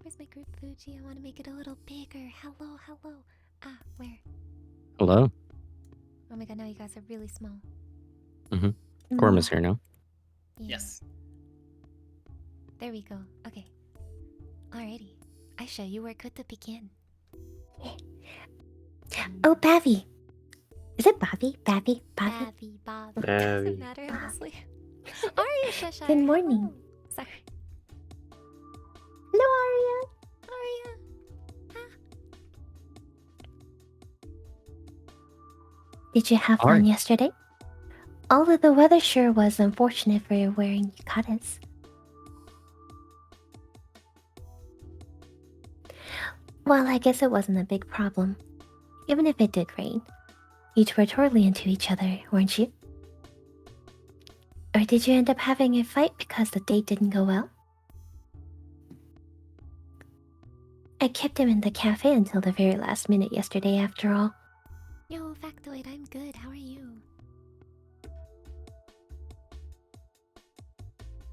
Where's my group, Fuji? I want to make it a little bigger. Hello, hello. Ah, where? Hello. Oh my god, now you guys are really small. Gorma's here now. Yeah. Yes. There we go. Okay. Alrighty. Aisha, you were good to begin. Oh, Bavi. Is it Bavi? Bavi? Bobby, Bob. Babby. Doesn't matter, honestly. Aria, Cheshire. Good morning. Hello. Sorry. Hello, Aria. Aria. Did you have fun yesterday? Although the weather sure was unfortunate for you wearing yukatas. Well, I guess it wasn't a big problem. Even if it did rain. You two were totally into each other, weren't you? Or did you end up having a fight because the date didn't go well? I kept him in the cafe until the very last minute yesterday after all. Yo, Factoid, I'm good. How are you?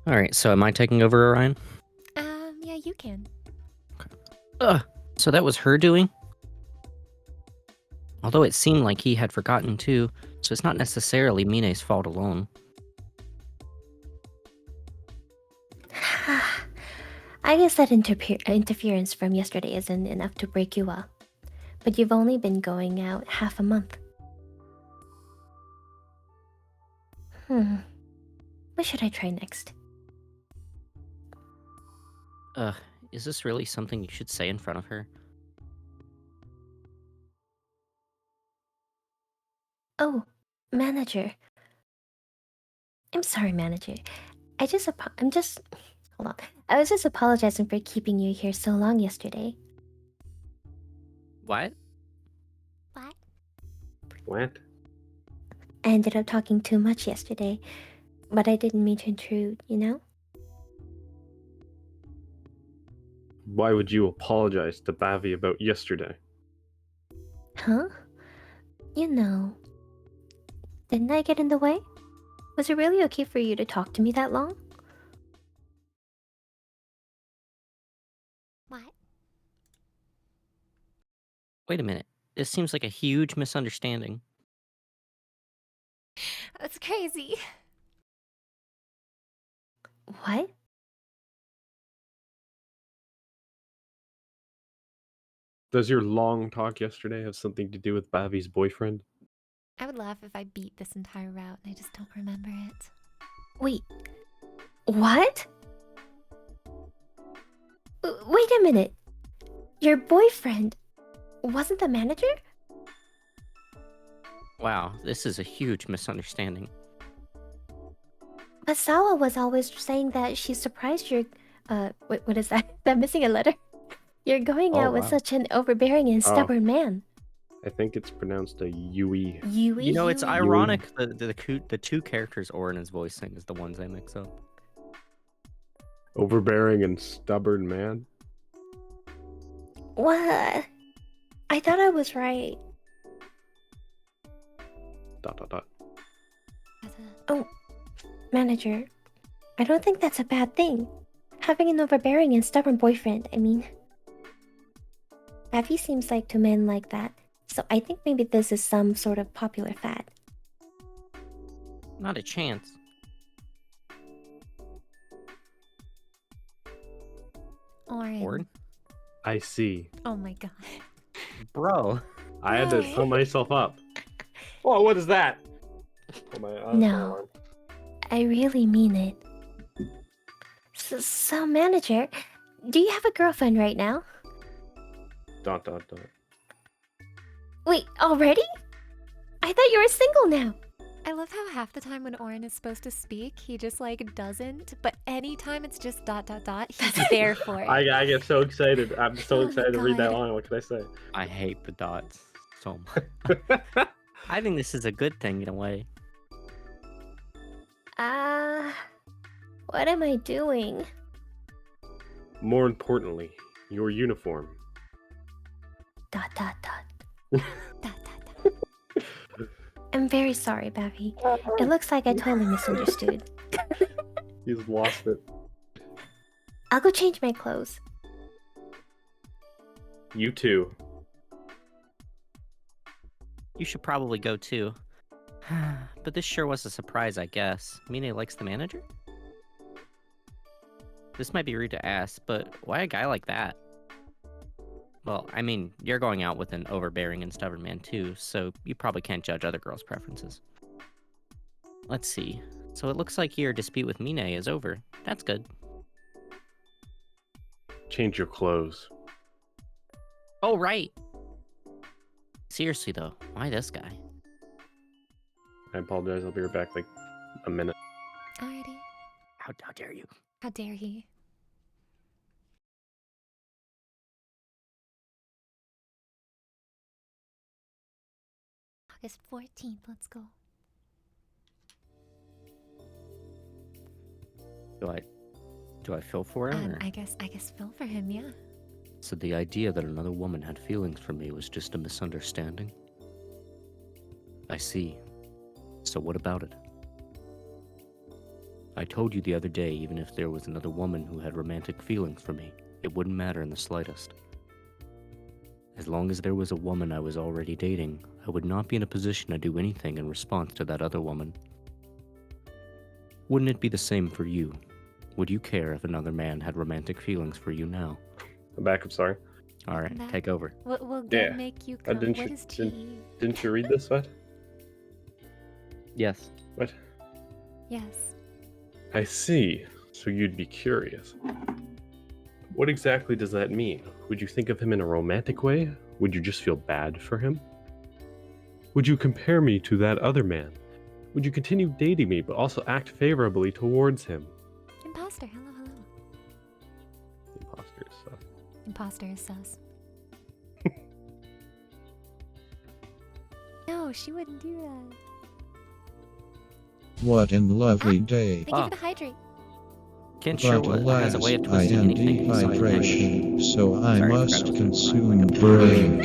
Alright, so am I taking over, Orion? Yeah, you can. So that was her doing? Although it seemed like he had forgotten too, so it's not necessarily Mine's fault alone. I guess that interference from yesterday isn't enough to break you up. But you've only been going out half a month. What should I try next? Is this really something you should say in front of her? Oh, manager. I'm sorry, manager. Hold on. I was just apologizing for keeping you here so long yesterday. What? What? What? I ended up talking too much yesterday, but I didn't mean to intrude, you know? Why would you apologize to Bavi about yesterday? Huh? You know... Didn't I get in the way? Was it really okay for you to talk to me that long? What? Wait a minute. This seems like a huge misunderstanding. That's crazy. What? Does your long talk yesterday have something to do with Bavi's boyfriend? I would laugh if I beat this entire route and I just don't remember it. Wait. What? Wait a minute. Your boyfriend wasn't the manager? Wow, this is a huge misunderstanding. But Sawa was always saying that she's surprised you're... what is that? I'm missing a letter. You're going out with such an overbearing and stubborn man. I think it's pronounced a Yui. Yui? You know, it's Yui? ironic that the two characters Orin is voicing is the ones I mix up. Overbearing and stubborn man? What? I thought I was right. ... Oh, manager. I don't think that's a bad thing. Having an overbearing and stubborn boyfriend, I mean... Bavi seems like to men like that, so I think maybe this is some sort of popular fad. Not a chance. Orin. I see. Oh my god. Bro. I had to pull myself up. Oh, what is that? No. I really mean it. So, manager, do you have a girlfriend right now? ... Wait, already? I thought you were single now. I love how half the time when Orin is supposed to speak, he just like doesn't, but anytime it's just ... he's there for it. I get so excited. I'm so Oh my excited to read that God. line. What can I say? I hate the dots so much. I think this is a good thing in a way. What am I doing? More importantly, your uniform. ... I'm very sorry, Bavi. It looks like I totally misunderstood. He's lost it. I'll go change my clothes. You too. You should probably go too. But this sure was a surprise, I guess. Mine likes the manager? This might be rude to ask, but why a guy like that? Well, I mean, you're going out with an overbearing and stubborn man too, so you probably can't judge other girls' preferences. Let's see. So it looks like your dispute with Mine is over. That's good. Change your clothes. Oh, right! Seriously though, why this guy? I apologize. I'll be right back like a minute. Alrighty. How dare you? How dare he? August 14th, let's go. Do I feel for him? Or? I guess feel for him, yeah. So the idea that another woman had feelings for me was just a misunderstanding? I see. So what about it? I told you the other day, even if there was another woman who had romantic feelings for me, it wouldn't matter in the slightest. As long as there was a woman I was already dating, I would not be in a position to do anything in response to that other woman. Wouldn't it be the same for you? Would you care if another man had romantic feelings for you now? I'm back. I'm sorry. Alright, That- take over. We'll go Yeah. make you come. Didn't What you- is tea? Didn't you read this, what? Yes. What? Yes. I see. So you'd be curious. What exactly does that mean? Would you think of him in a romantic way? Would you just feel bad for him? Would you compare me to that other man? Would you continue dating me but also act favorably towards him? Imposter. Hello, hello. Imposter stuff. Imposter is sus. No, she wouldn't do that. What a lovely day. Thank you for the hydrate. Kent But sure has a way of alas, I twisting am anything into something negative. dehydration, so I Sorry, I forgot must it was consume like a drink.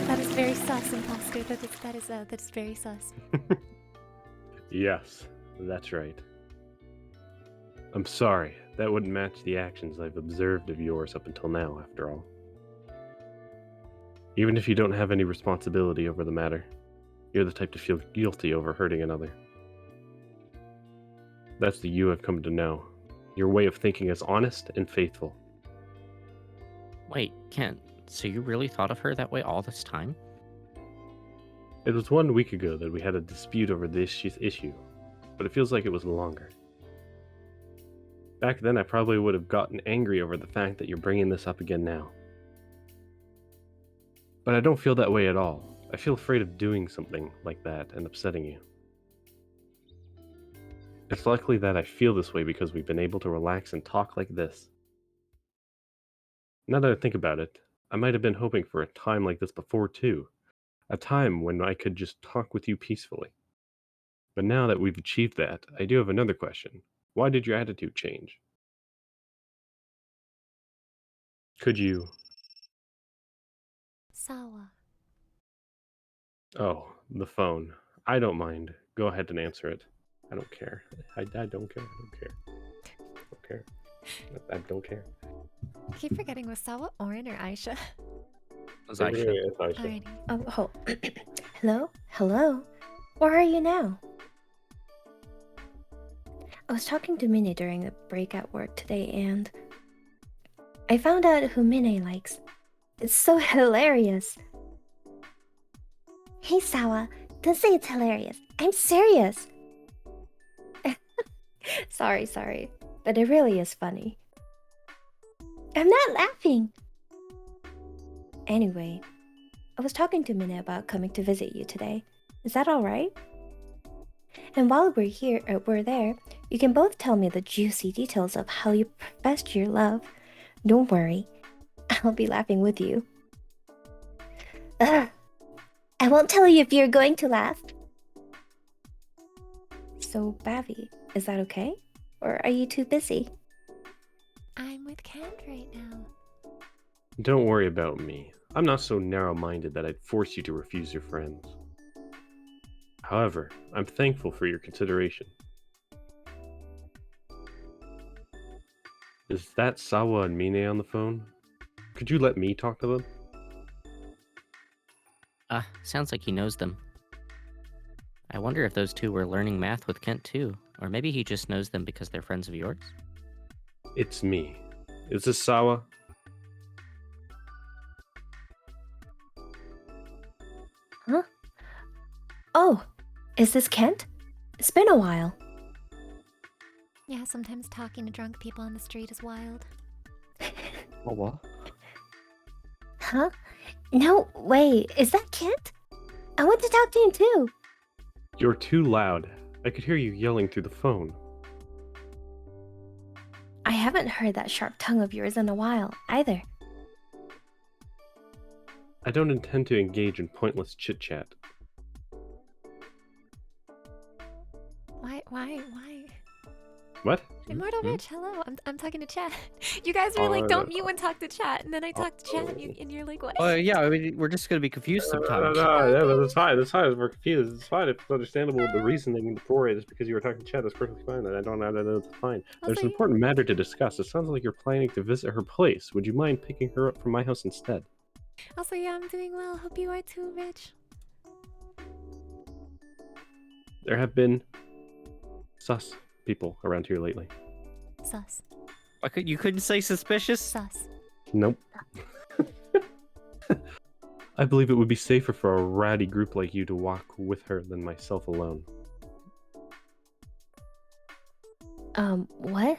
That is very sus, imposter. That is very sus. Yes, that's right. I'm sorry. That wouldn't match the actions I've observed of yours up until now, after all. Even if you don't have any responsibility over the matter, you're the type to feel guilty over hurting another. That's the you I've come to know. Your way of thinking is honest and faithful. Wait, Kent, so you really thought of her that way all this time? It was 1 week ago that we had a dispute over this issue, but it feels like it was longer. Back then, I probably would have gotten angry over the fact that you're bringing this up again now. But I don't feel that way at all. I feel afraid of doing something like that and upsetting you. It's likely that I feel this way because we've been able to relax and talk like this. Now that I think about it, I might have been hoping for a time like this before too. A time when I could just talk with you peacefully. But now that we've achieved that, I do have another question. Why did your attitude change? Could you... Sawa. Oh, the phone. I don't mind. Go ahead and answer it. I don't care. I don't care. I don't care. I don't care. I don't care. I keep forgetting, was Sawa Orin or Aisha? Was Aisha? It's Aisha. Alrighty. Oh. Hello? Hello? Where are you now? I was talking to Mine during the break at work today, and I found out who Mine likes. It's so hilarious. Hey, Sawa, don't say it's hilarious. I'm serious. Sorry, but it really is funny. I'm not laughing. Anyway, I was talking to Mine about coming to visit you today. Is that alright? And while we're there, you can both tell me the juicy details of how you professed your love. Don't worry, I'll be laughing with you. Ugh. I won't tell you if you're going to laugh. So, Bavi, is that okay? Or are you too busy? I'm with Kent right now. Don't worry about me. I'm not so narrow-minded that I'd force you to refuse your friends. However, I'm thankful for your consideration. Is that Sawa and Mine on the phone? Could you let me talk to them? Sounds like he knows them. I wonder if those two were learning math with Kent too. Or maybe he just knows them because they're friends of yours? It's me. Is this Sawa? Huh? Oh, is this Kent? It's been a while. Yeah, sometimes talking to drunk people on the street is wild. Oh, what? Huh? No, wait, is that Kent? I want to talk to him too. You're too loud. I could hear you yelling through the phone. I haven't heard that sharp tongue of yours in a while, either. I don't intend to engage in pointless chit-chat. Why? What? Immortal Hmm? Rich, hello. I'm talking to chat. You guys were like, Oh, don't mute and talk to chat, and then I talk to chat, and you're like, what? Yeah, I mean, we're just gonna be confused sometimes. Yeah, but that's fine. That's fine. We're confused. It's fine. It's understandable. The reasoning for it is because you were talking to chat. That's perfectly fine. And I don't know. It's fine. There's Also, an important matter to discuss. It sounds like you're planning to visit her place. Would you mind picking her up from my house instead? Also, yeah, I'm doing well. Hope you are too, Rich. There have been sus people around here lately. Sus. You couldn't say suspicious? Sus. Nope. I believe it would be safer for a ratty group like you to walk with her than myself alone. What?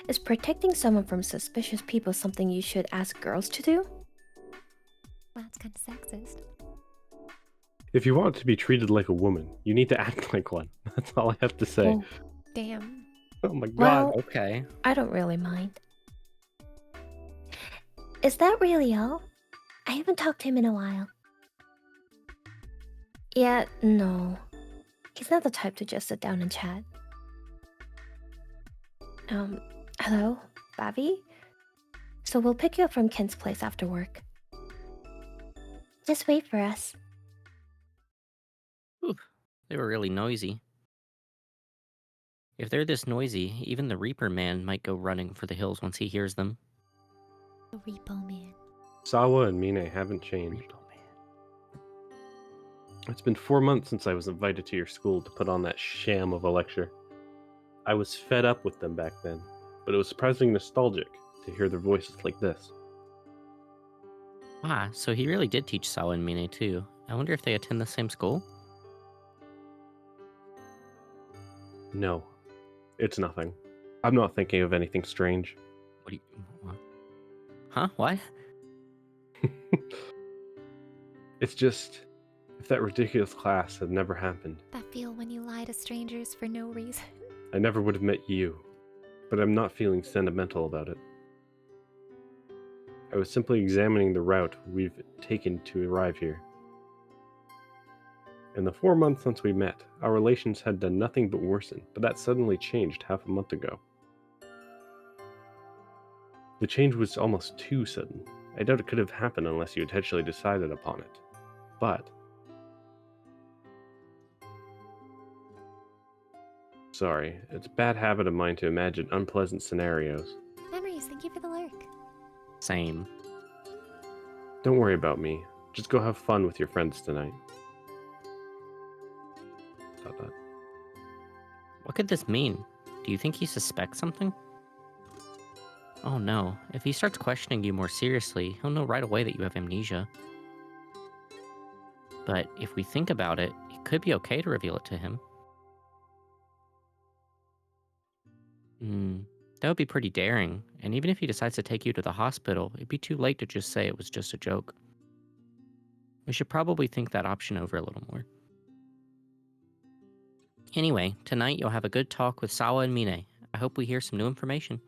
Is protecting someone from suspicious people something you should ask girls to do? That's kind of sexist. If you want to be treated like a woman, you need to act like one. That's all I have to say. Well, Damn. Oh my god. well, Okay. I don't really mind. Is that really all? I haven't talked to him in a while. Yeah, no. He's not the type to just sit down and chat. Hello, Bavi? So we'll pick you up from Kent's place after work. Just wait for us. They were really noisy. If they're this noisy, even the Reaper man might go running for the hills once he hears them. The Repo Man. Sawa and Mine haven't changed. Reaper man. It's been 4 months since I was invited to your school to put on that sham of a lecture. I was fed up with them back then, but it was surprisingly nostalgic to hear their voices like this. Ah, so he really did teach Sawa and Mine too. I wonder if they attend the same school? No, it's nothing. I'm not thinking of anything strange. What? Huh? What? It's just, if that ridiculous class had never happened, That feel when you lie to strangers for no reason. I never would have met you. But I'm not feeling sentimental about it. I was simply examining the route we've taken to arrive here. In the 4 months since we met, our relations had done nothing but worsen, but that suddenly changed half a month ago. The change was almost too sudden. I doubt it could have happened unless you intentionally decided upon it. But... Sorry, it's a bad habit of mine to imagine unpleasant scenarios. Memories, thank you for the lurk. Same. Don't worry about me. Just go have fun with your friends tonight. Dot. What could this mean? Do you think he suspects something? Oh no, if he starts questioning you more seriously, he'll know right away that you have amnesia. But if we think about it, it could be okay to reveal it to him. That would be pretty daring, and even if he decides to take you to the hospital, it'd be too late to just say it was just a joke. We should probably think that option over a little more. Anyway, tonight you'll have a good talk with Sawa and Mine. I hope we hear some new information.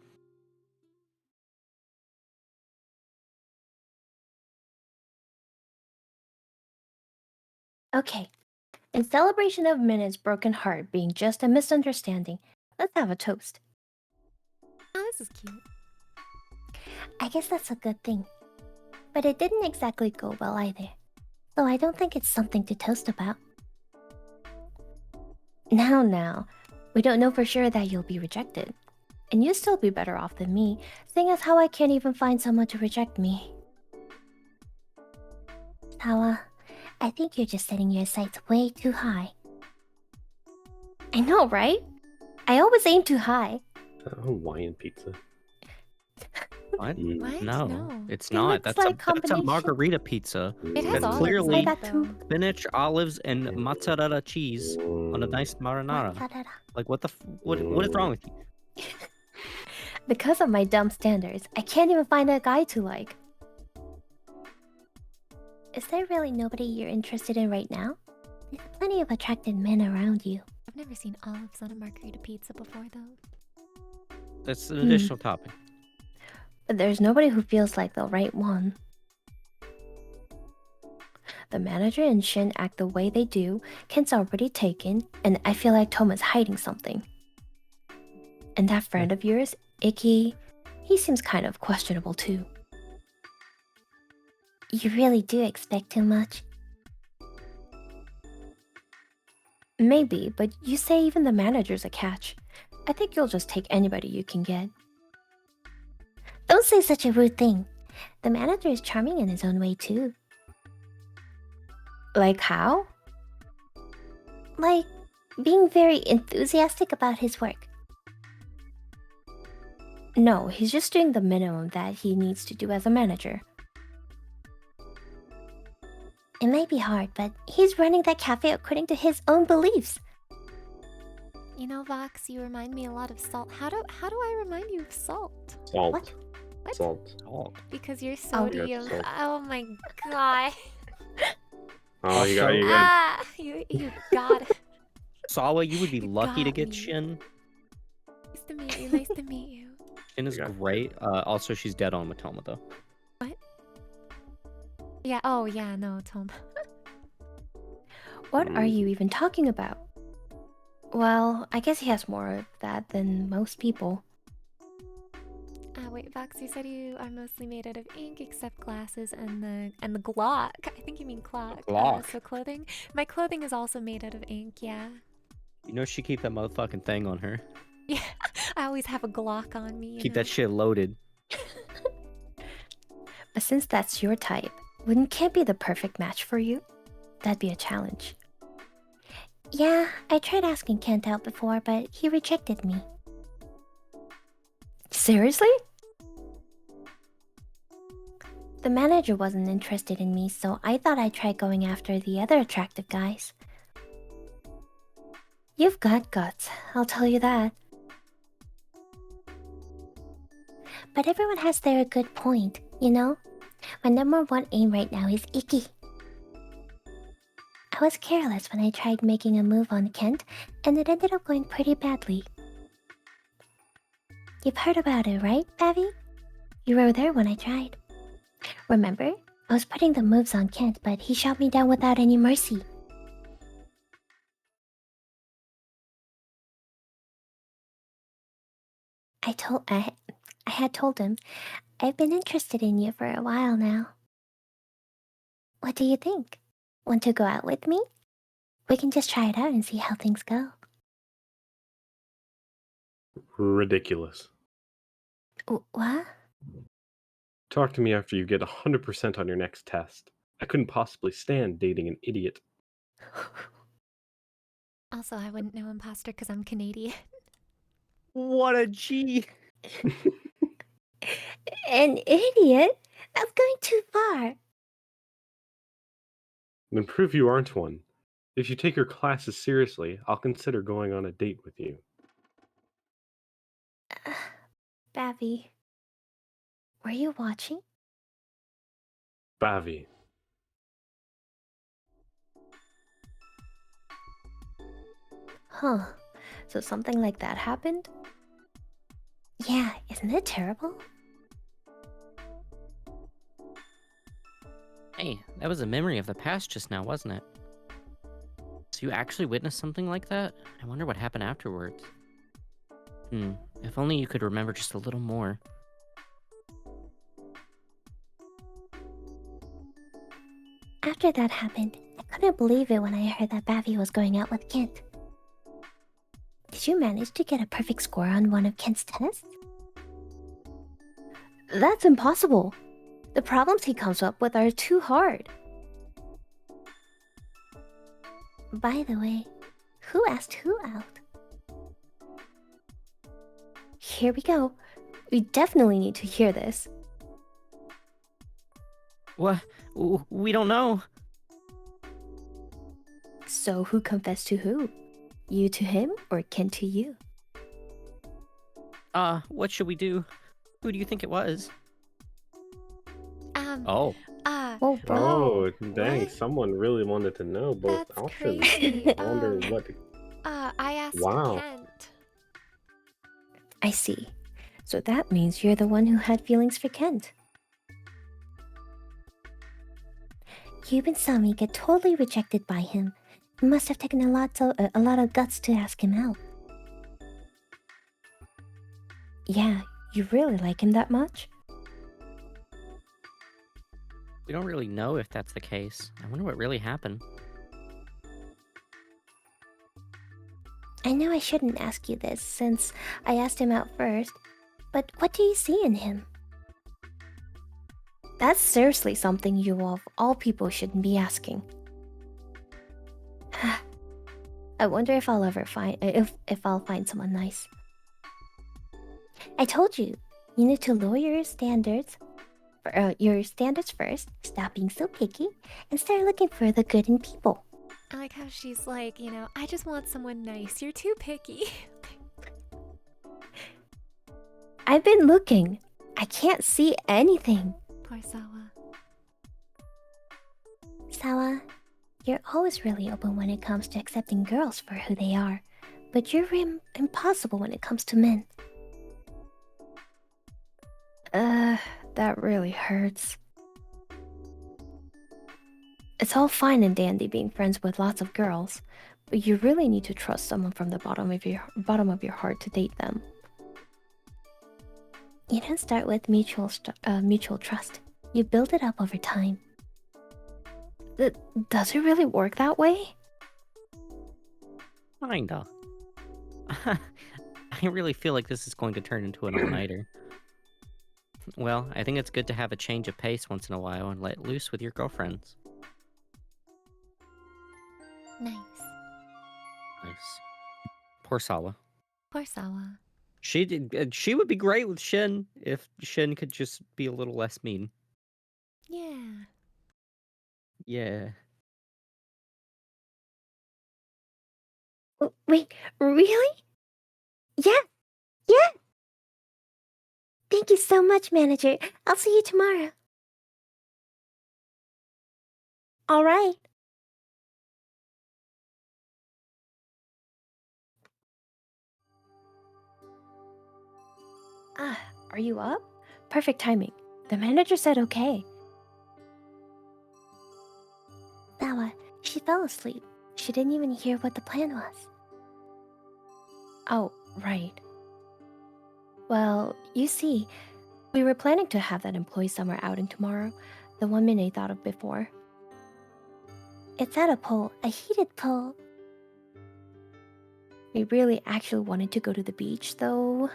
Okay. In celebration of Minna's broken heart being just a misunderstanding, let's have a toast. Oh, this is cute. I guess that's a good thing. But it didn't exactly go well either. Though I don't think it's something to toast about. Now, we don't know for sure that you'll be rejected. And you'd still be better off than me, seeing as how I can't even find someone to reject me. Sawa, I think you're just setting your sights way too high. I know, right? I always aim too high. Hawaiian pizza. What? What? No, No. it's It not. looks That's like a combination. margarita pizza. It has That's olives clearly- in it, Say that too. though. Spinach, olives, and mozzarella cheese on a nice marinara. Mozzarella. Like, what is wrong with you? Because of my dumb standards, I can't even find a guy to like. Is there really nobody you're interested in right now? There's plenty of attractive men around you. I've never seen olives on a margarita pizza before, though. That's an additional topping. But there's nobody who feels like the right one. The manager and Shin act the way they do, Kent's already taken, and I feel like Toma's hiding something. And that friend of yours, Icky, he seems kind of questionable too. You really do expect too much. Maybe, but you say even the manager's a catch. I think you'll just take anybody you can get. Don't say such a rude thing. The manager is charming in his own way too. Like how? Like being very enthusiastic about his work. No, he's just doing the minimum that he needs to do as a manager. It might be hard, but he's running that cafe according to his own beliefs. You know, Vox, you remind me a lot of Salt. How do I remind you of Salt? Salt. What? What? Salt. Because you're Oh. sodium. Salt. Oh my god. Oh, you got Also- Ah, you got it. Sawa, you would be You lucky to got get me. Shin. Nice to meet you. Nice to meet you. Shin is Yeah. great. Also, she's dead on Matoma, though. Yeah. Oh yeah. No, Tom. What are you even talking about? Well, I guess he has more of that than most people. Wait, Vox, you said you are mostly made out of ink except glasses and the Glock. I think you mean clock. Glock. So clothing. My clothing is also made out of ink. Yeah. You know she keep that motherfucking thing on her. Yeah. I always have a Glock on me. Keep that shit loaded. But since that's your type, wouldn't Kent be the perfect match for you? That'd be a challenge. Yeah, I tried asking Kent out before, but he rejected me. Seriously? The manager wasn't interested in me, so I thought I'd try going after the other attractive guys. You've got guts, I'll tell you that. But everyone has their good point, you know? My number one aim right now is Icky. I was careless when I tried making a move on Kent, and it ended up going pretty badly. You've heard about it, right, Bavi? You were there when I tried. Remember? I was putting the moves on Kent, but he shot me down without any mercy. I had told him, I've been interested in you for a while now. What do you think? Want to go out with me? We can just try it out and see how things go. Ridiculous. What? Talk to me after you get 100% on your next test. I couldn't possibly stand dating an idiot. Also, I wouldn't know imposter because I'm Canadian. What a G! An idiot? That's going too far. Then prove you aren't one. If you take your classes seriously, I'll consider going on a date with you. Bavi, were you watching? Bavi. Huh. So something like that happened? Yeah, isn't it terrible? Hey, that was a memory of the past just now, wasn't it? So you actually witnessed something like that? I wonder what happened afterwards. If only you could remember just a little more. After that happened, I couldn't believe it when I heard that Bavi was going out with Kent. Did you manage to get a perfect score on one of Kent's tests? That's impossible. The problems he comes up with are too hard. By the way, who asked who out? Here we go. We definitely need to hear this. What? We don't know. So who confessed to who? You to him or Kent to you? What should we do? Who do you think it was? Oh, Oh, Oh, dang! what? Someone really wanted to know both That's options. crazy. I wonder what. I asked Wow. Kent. I see. So that means you're the one who had feelings for Kent. You and Sami get totally rejected by him. It must have taken a lot of guts to ask him out. Yeah, you really like him that much? We don't really know if that's the case. I wonder what really happened. I know I shouldn't ask you this since I asked him out first, but what do you see in him? That's seriously something you of all people shouldn't be asking. I wonder if I'll ever find if I'll find someone nice. I told you, you need to lower your standards first, stop being so picky, and start looking for the good in people. I like how she's like, I just want someone nice. You're too picky. I've been looking. I can't see anything. Poor Sawa. Sawa, you're always really open when it comes to accepting girls for who they are, but you're impossible when it comes to men. That really hurts. It's all fine and dandy being friends with lots of girls, but you really need to trust someone from the bottom of your heart to date them. You don't start with mutual trust. You build it up over time. Does it really work that way? Kinda. I really feel like this is going to turn into an all-nighter. Well, I think it's good to have a change of pace once in a while and let loose with your girlfriends. Nice. Nice. Poor Sawa. Poor Sawa. She would be great with Shin if Shin could just be a little less mean. Yeah. Yeah. Wait, really? Yeah, yeah! Thank you so much, manager. I'll see you tomorrow. Alright. Are you up? Perfect timing. The manager said okay. Sawa, she fell asleep. She didn't even hear what the plan was. Oh, right. Well, you see, we were planning to have that employee summer outing tomorrow, the one Minnie thought of before. It's at a pool, a heated pool. We really actually wanted to go to the beach, though.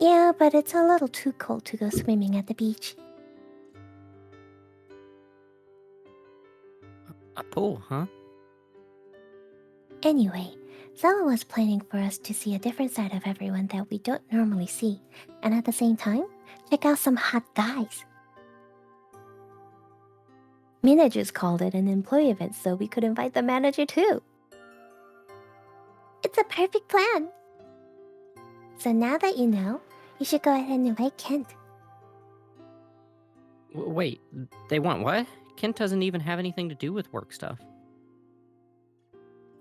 Yeah, but it's a little too cold to go swimming at the beach. A pool, huh? Anyway, Zella was planning for us to see a different side of everyone that we don't normally see, and at the same time, check out some hot guys. Mina just called it an employee event so we could invite the manager too. It's a perfect plan. So now that you know, you should go ahead and invite Kent. Wait, they want what? Kent doesn't even have anything to do with work stuff.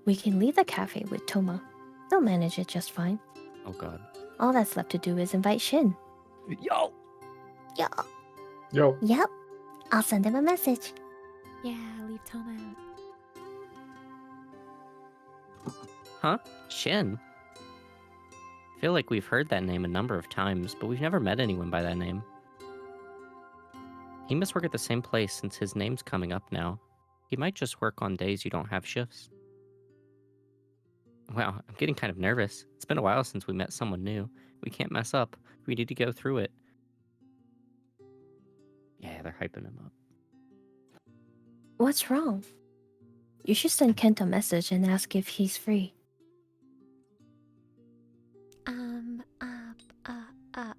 We can leave the cafe with Toma. They'll manage it just fine. Oh god. All that's left to do is invite Shin. Yo! Yo. Yep. I'll send him a message. Yeah, leave Toma out. Huh? Shin? I feel like we've heard that name a number of times, but we've never met anyone by that name. He must work at the same place since his name's coming up now. He might just work on days you don't have shifts. Wow, I'm getting kind of nervous. It's been a while since we met someone new. We can't mess up. We need to go through it. Yeah, they're hyping him up. What's wrong? You should send Kent a message and ask if he's free.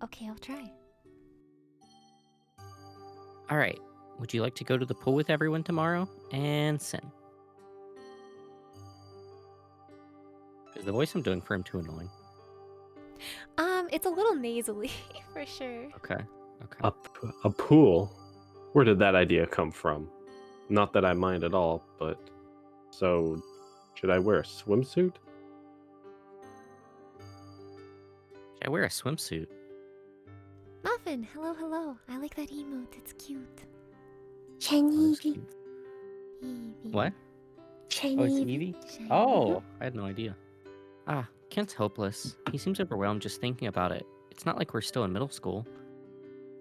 Okay, I'll try. All right. Would you like to go to the pool with everyone tomorrow? And Sin. Is the voice I'm doing for him too annoying? It's a little nasally, for sure. Okay. Okay. A pool? Where did that idea come from? Not that I mind at all, but... So, should I wear a swimsuit? Should I wear a swimsuit? Muffin, hello. I like that emote. It's cute. Oh, that's Shiny cute. Evie. What? Shiny Oh, it's Evie. Evie? Shiny. Oh, I had no idea. Ah, Kent's hopeless. He seems overwhelmed just thinking about it. It's not like we're still in middle school.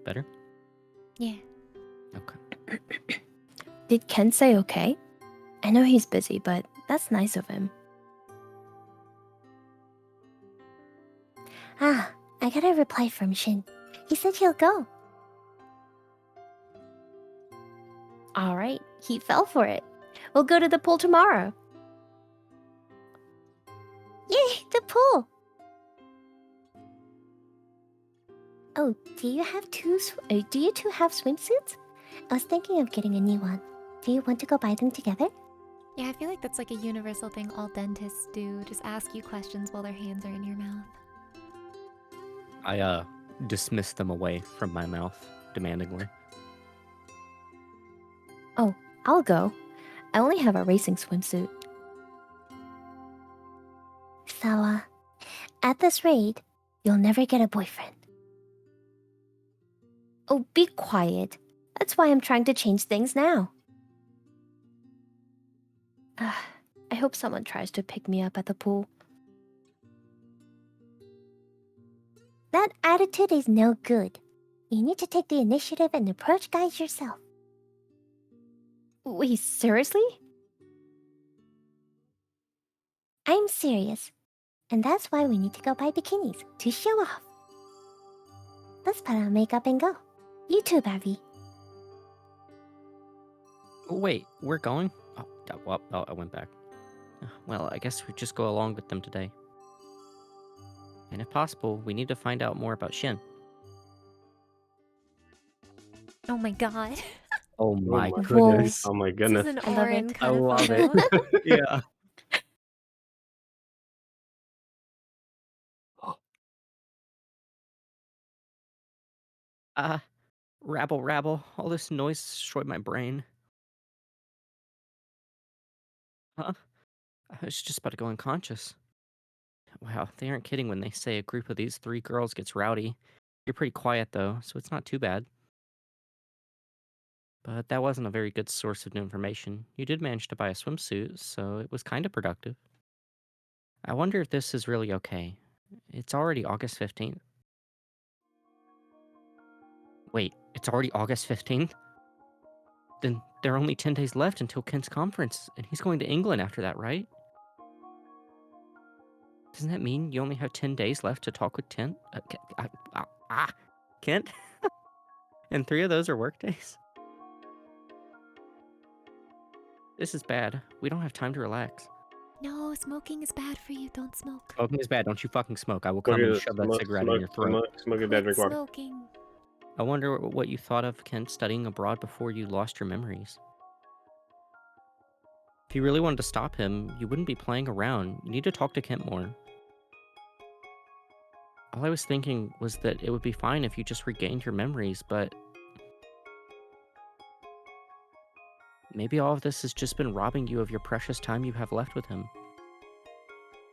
Better? Yeah. Okay. Did Kent say okay? I know he's busy, but that's nice of him. Ah, I got a reply from Shin. He said he'll go. Alright, he fell for it. We'll go to the pool tomorrow. Yay, the pool! Oh, do you two have swimsuits? I was thinking of getting a new one. Do you want to go buy them together? Yeah, I feel like that's like a universal thing all dentists do. Just ask you questions while their hands are in your mouth. I dismissed them away from my mouth, demandingly. Oh, I'll go. I only have a racing swimsuit. So, at this rate, you'll never get a boyfriend. Oh, be quiet. That's why I'm trying to change things now. I hope someone tries to pick me up at the pool. That attitude is no good. You need to take the initiative and approach guys yourself. Wait, seriously? I'm serious. And that's why we need to go buy bikinis, to show off. Let's put on makeup and go. You too, Barbie. Oh, wait, we're going? Oh, I went back. Well, I guess we just go along with them today. And if possible, we need to find out more about Shin. Oh my god. Oh my Whoa. goodness. Oh my This goodness. is an I love Orin it. I kind of love photo. it. Yeah. Rabble. All this noise destroyed my brain. Huh? I was just about to go unconscious. Wow, they aren't kidding when they say a group of these 3 girls gets rowdy. You're pretty quiet, though, so it's not too bad. But that wasn't a very good source of new information. You did manage to buy a swimsuit, so it was kind of productive. I wonder if this is really okay. It's already August 15th. Wait, it's already August 15th? Then there are only 10 days left until Kent's conference, and he's going to England after that, right? Doesn't that mean you only have 10 days left to talk with Kent? And 3 of those are work days? This is bad. We don't have time to relax. No, smoking is bad for you. Don't smoke. Smoking is bad. Don't you fucking smoke. I will come and shove that cigarette in your throat. Smoke it, Quit drink water. smoking. I wonder what you thought of Kent studying abroad before you lost your memories. If you really wanted to stop him, you wouldn't be playing around. You need to talk to Kent more. All I was thinking was that it would be fine if you just regained your memories, but maybe all of this has just been robbing you of your precious time you have left with him.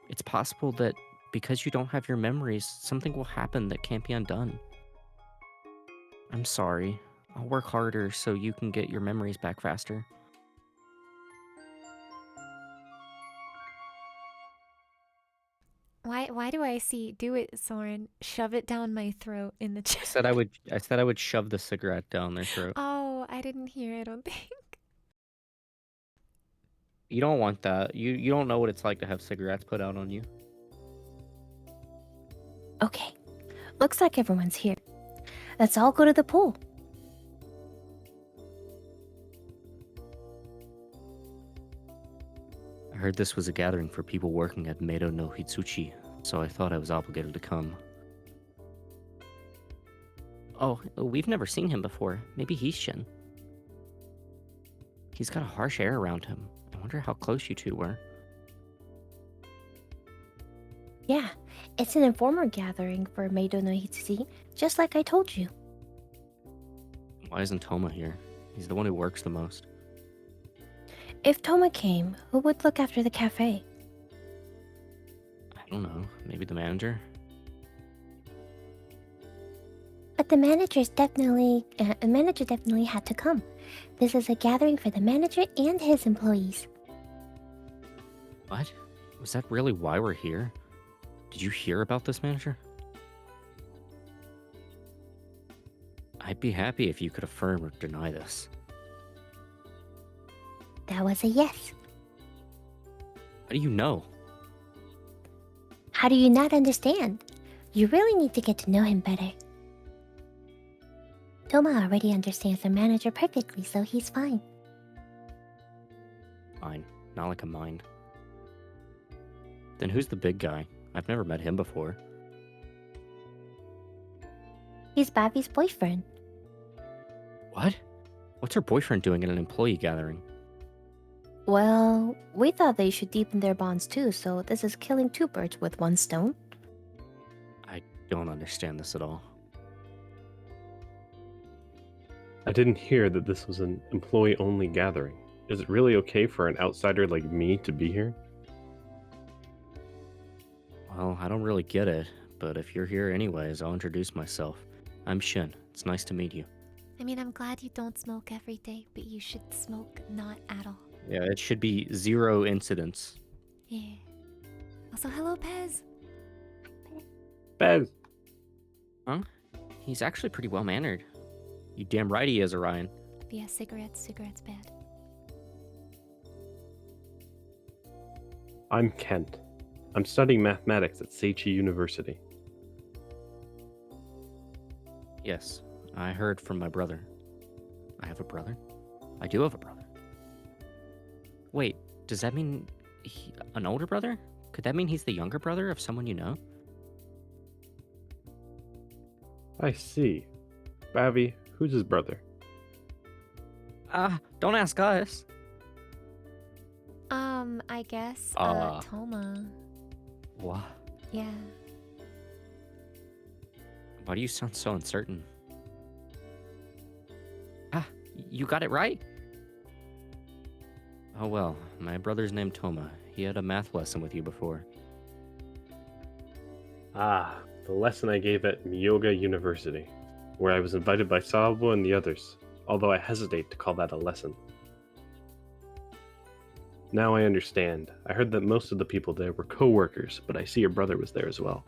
It's possible that because you don't have your memories, something will happen that can't be undone. I'm sorry. I'll work harder so you can get your memories back faster. Why do I see do it, Soren? Shove it down my throat in the I chat. said I would shove the cigarette down their throat. Oh, I didn't hear, I don't think. You don't want that. You don't know what it's like to have cigarettes put out on you. Okay. Looks like everyone's here. Let's all go to the pool. I heard this was a gathering for people working at Meido no Hitsuchi, so I thought I was obligated to come. Oh, we've never seen him before. Maybe he's Shin. He's got a harsh air around him. I wonder how close you two were. Yeah, it's an informal gathering for Meido no Hitsuchi, just like I told you. Why isn't Toma here? He's the one who works the most. If Toma came, who would look after the cafe? I don't know. Maybe the manager? But the manager definitely had to come. This is a gathering for the manager and his employees. What? Was that really why we're here? Did you hear about this, manager? I'd be happy if you could affirm or deny this. That was a yes. How do you know? How do you not understand? You really need to get to know him better. Toma already understands the manager perfectly, so he's fine. Fine. Not like a mind. Then who's the big guy? I've never met him before. He's Bavi's boyfriend. What? What's her boyfriend doing at an employee gathering? Well, we thought they should deepen their bonds too, so this is killing two birds with one stone. I don't understand this at all. I didn't hear that this was an employee-only gathering. Is it really okay for an outsider like me to be here? Well, I don't really get it, but if you're here anyways, I'll introduce myself. I'm Shin. It's nice to meet you. I mean, I'm glad you don't smoke every day, but you should smoke not at all. Yeah, it should be 0 incidents. Yeah. Also, hello, Pez. Bez! Huh? He's actually pretty well-mannered. You damn right he is, Orion. But yeah, cigarettes bad. I'm Kent. I'm studying mathematics at Seichi University. Yes, I heard from my brother. I have a brother? I do have a brother. Wait, does that mean an older brother? Could that mean he's the younger brother of someone you know? I see. Bavi, who's his brother? Don't ask us. I guess, Uh. Toma. What? Yeah. Why do you sound so uncertain? You got it right? Oh well, my brother's named Toma. He had a math lesson with you before. Ah, the lesson I gave at Myoga University, where I was invited by Sabo and the others, although I hesitate to call that a lesson. Now I understand. I heard that most of the people there were co-workers, but I see your brother was there as well.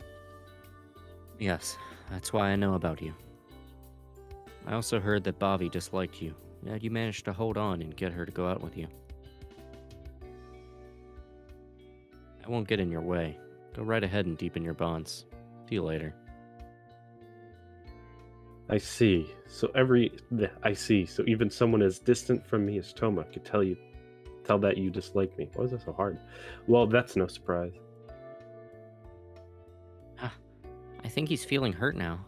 Yes, that's why I know about you. I also heard that Bavi disliked you, yet you managed to hold on and get her to go out with you. I won't get in your way. Go right ahead and deepen your bonds. See you later. I see. So even someone as distant from me as Toma could tell that you dislike me. Why is that so hard? Well, that's no surprise. I think he's feeling hurt now.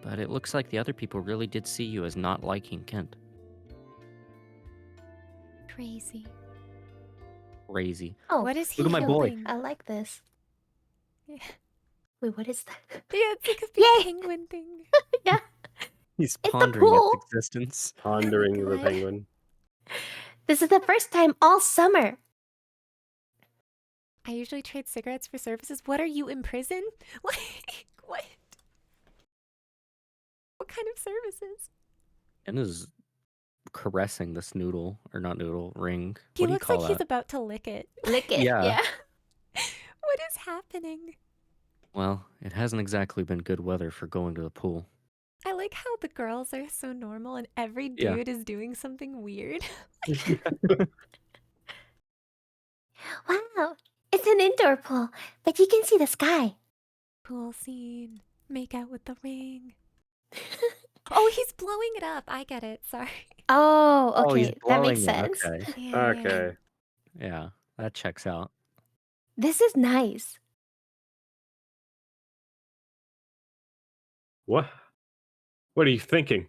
But it looks like the other people really did see you as not liking Kent. Crazy. Crazy. Oh, What is he Look at my boy. holding? I like this. Yeah. Wait, what is that? Yeah, it's like a big Yay! penguin thing. Yeah. He's the pondering pool. its existence. Pondering the God. penguin. This is the first time all summer. I usually trade cigarettes for services. What are you in prison? Like, what? What kind of services? And is caressing this noodle, or not noodle, ring. He What do you looks call like that? he's about to lick it. Lick it. Yeah. Yeah. What is happening? Well, it hasn't exactly been good weather for going to the pool. I like how the girls are so normal and every Yeah. dude is doing something weird. Wow, it's an indoor pool, but you can see the sky. Pool scene. Make out with the ring. Oh, he's blowing it up. I get it. Sorry. Oh, Oh, he's okay, that makes blowing it. sense. Okay. Yeah, yeah. Okay. Yeah, that checks out. This is nice. What? What are you thinking?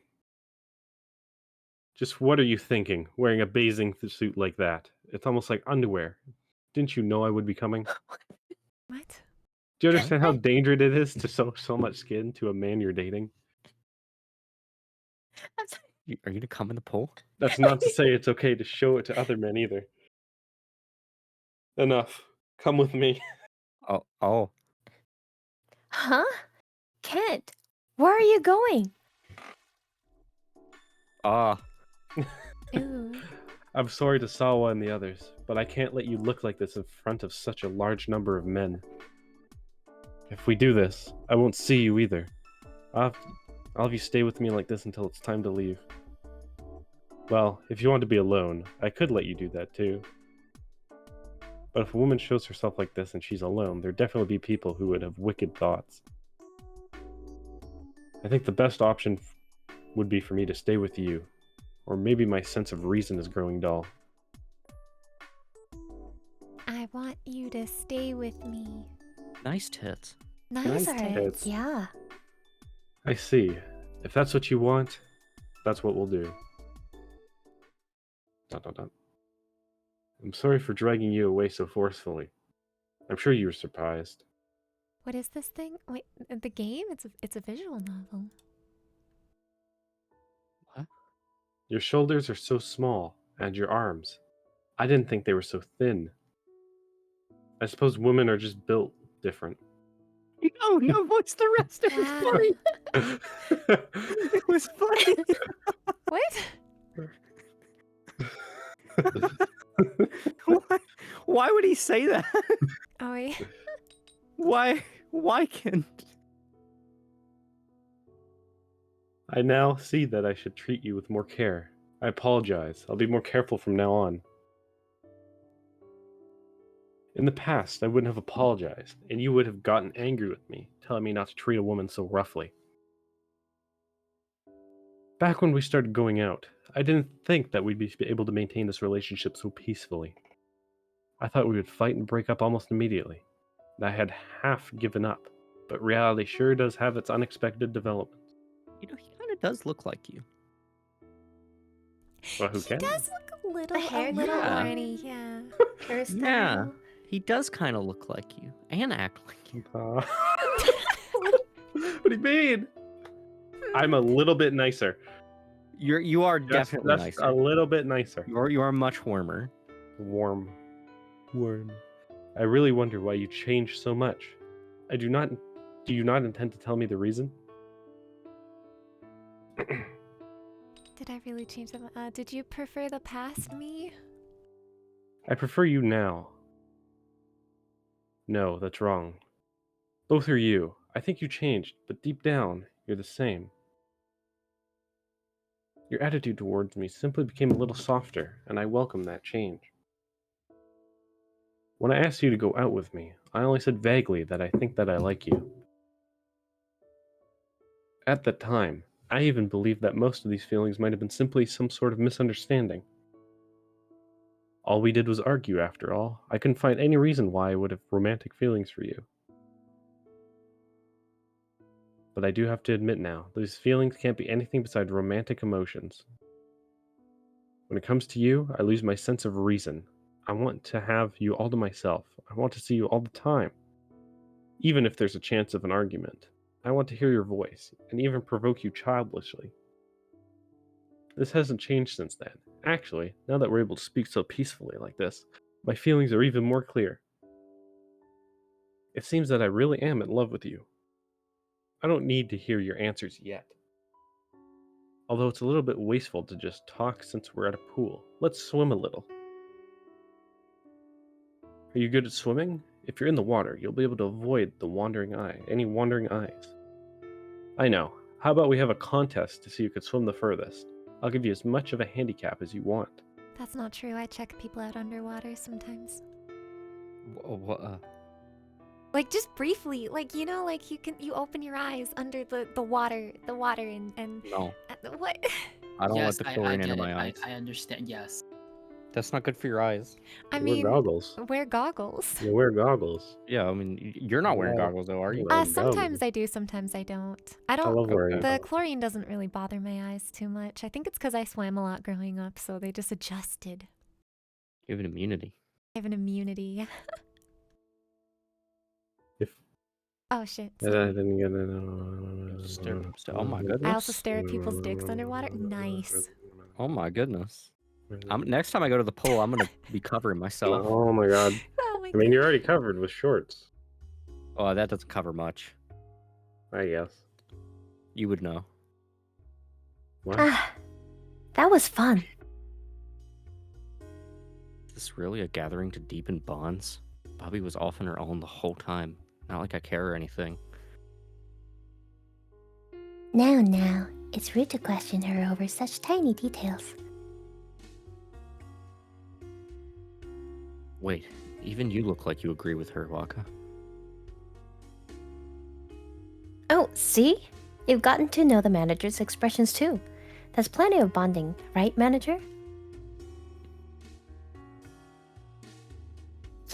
Just what are you thinking? Wearing a bathing suit like that? It's almost like underwear. Didn't you know I would be coming? What? Do you understand how dangerous it is to so much skin to a man you're dating? I'm sorry. Are you gonna come in the pool? That's not to say it's okay to show it to other men either. Enough. Come with me. Oh. Huh? Kent, where are you going? Oh. Ooh. I'm sorry to Sawa and the others, but I can't let you look like this in front of such a large number of men. If we do this, I won't see you either. I'll have you stay with me like this until it's time to leave. Well, if you want to be alone, I could let you do that too. But if a woman shows herself like this and she's alone, there'd definitely be people who would have wicked thoughts. I think the best option would be for me to stay with you, or maybe my sense of reason is growing dull. I want you to stay with me. Nice tits. Nice Those are, tits. yeah. I see. If that's what you want, that's what we'll do. ... I'm sorry for dragging you away so forcefully. I'm sure you were surprised. What is this thing? Wait, the game? It's a visual novel. What? Your shoulders are so small, and your arms. I didn't think they were so thin. I suppose women are just built different. No, what's the rest? It was Wow. funny. It was funny. What? Why would he say that? Oh, wait. Why Kent? I now see that I should treat you with more care. I apologize. I'll be more careful from now on. In the past, I wouldn't have apologized, and you would have gotten angry with me, telling me not to treat a woman so roughly. Back when we started going out, I didn't think that we'd be able to maintain this relationship so peacefully. I thought we would fight and break up almost immediately. And I had half given up, but reality sure does have its unexpected developments. You know, he kind of does look like you. Well, who He can? does look a little hair, yeah. horny, yeah. Hairstyle. Yeah. He does kind of look like you and act like you. What do you mean? I'm a little bit nicer. You are definitely Just nicer. a little bit nicer. You are much warmer. Warm. I really wonder why you changed so much. Do you not intend to tell me the reason? Did I really change them? Did you prefer the past me? I prefer you now. No, that's wrong. Both are you. I think you changed, but deep down, you're the same. Your attitude towards me simply became a little softer, and I welcome that change. When I asked you to go out with me, I only said vaguely that I think that I like you. At that time, I even believed that most of these feelings might have been simply some sort of misunderstanding. All we did was argue, after all. I couldn't find any reason why I would have romantic feelings for you. But I do have to admit now, these feelings can't be anything besides romantic emotions. When it comes to you, I lose my sense of reason. I want to have you all to myself. I want to see you all the time. Even if there's a chance of an argument. I want to hear your voice, and even provoke you childishly. This hasn't changed since then. Actually, now that we're able to speak so peacefully like this, my feelings are even more clear. It seems that I really am in love with you. I don't need to hear your answers yet. Although it's a little bit wasteful to just talk since we're at a pool. Let's swim a little. Are you good at swimming? If you're in the water, you'll be able to avoid any wandering eyes. I know. How about we have a contest to see who could swim the furthest? I'll give you as much of a handicap as you want. That's not true. I check people out underwater sometimes. What? Like just briefly, like you know, like you open your eyes under the water, and No, what? I don't Yes, let the I chlorine get into it. my eyes. I understand. Yes. That's not good for your eyes. I Wear mean, goggles. wear goggles. You wear goggles. Yeah, I mean, you're not wearing Well, goggles though, are you? well, Sometimes I do, sometimes I don't. I I don't. love wearing Okay. The goggles. chlorine doesn't really bother my eyes too much. I think it's because I swam a lot growing up, so they just adjusted. You have an immunity. I have an immunity. If Oh shit. I Sorry. didn't get it. Oh my I goodness. also stare at people's dicks underwater. Nice. Oh my goodness. Next time I go to the pool, I'm gonna be covering myself. Oh my god. Oh my I mean, god. you're already covered with shorts, Oh, that doesn't cover much. I guess. You would know. What? Ah, that was fun. Is this really a gathering to deepen bonds? Bobby was off on her own the whole time. Not like I care or anything. Now, it's rude to question her over such tiny details. Wait, even you look like you agree with her, Waka. Oh, see? You've gotten to know the manager's expressions too. That's plenty of bonding, right, manager?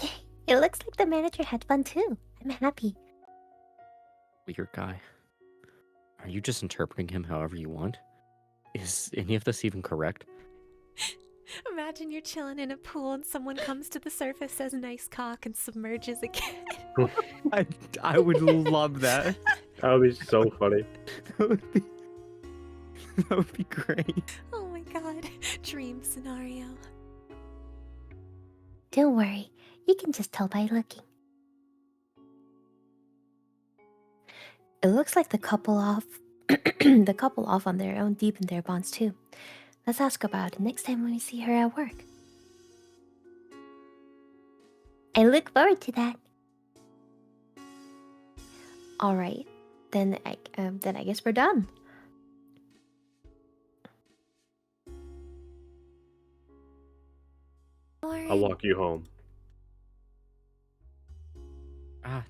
Yay! It looks like the manager had fun too. I'm happy. Weird guy. Are you just interpreting him however you want? Is any of this even correct? Imagine you're chilling in a pool and someone comes to the surface, says nice cock, and submerges again. I would love that. That would be so funny. That would be great. Oh my god. Dream scenario. Don't worry, you can just tell by looking. It looks like the couple off on their own deepen their bonds too. Let's ask about it next time when we see her at work. I look forward to that. All right, then I guess we're done. I'll walk you home.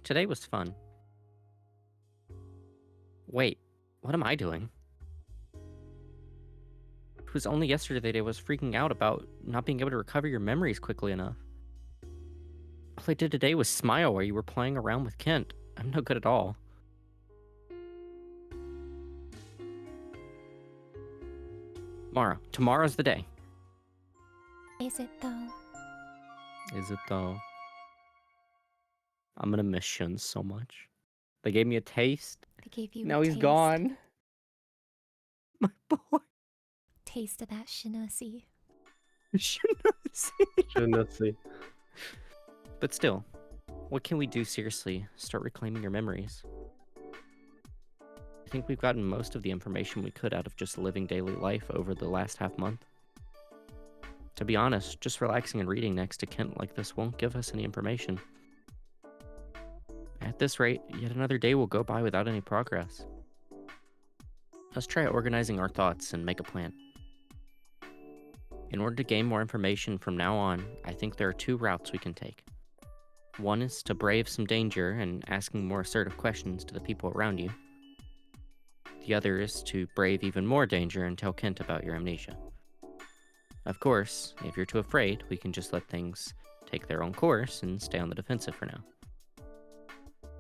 Today was fun. Wait, what am I doing? It was only yesterday that I was freaking out about not being able to recover your memories quickly enough. All I did today was smile while you were playing around with Kent. I'm no good at all. Mara, tomorrow's the day. Is it though? Is it though? I'm gonna miss Shun so much. They gave me a taste. They gave you Now a he's taste. gone. My boy. Taste of that shinasi. Shouldn't see. But still, what can we do seriously? Start reclaiming your memories. I think we've gotten most of the information we could out of just living daily life over the last half month. To be honest, just relaxing and reading next to Kent like this won't give us any information. At this rate, yet another day will go by without any progress. Let's try organizing our thoughts and make a plan. In order to gain more information from now on, I think there are two routes we can take. One is to brave some danger and asking more assertive questions to the people around you. The other is to brave even more danger and tell Kent about your amnesia. Of course, if you're too afraid, we can just let things take their own course and stay on the defensive for now.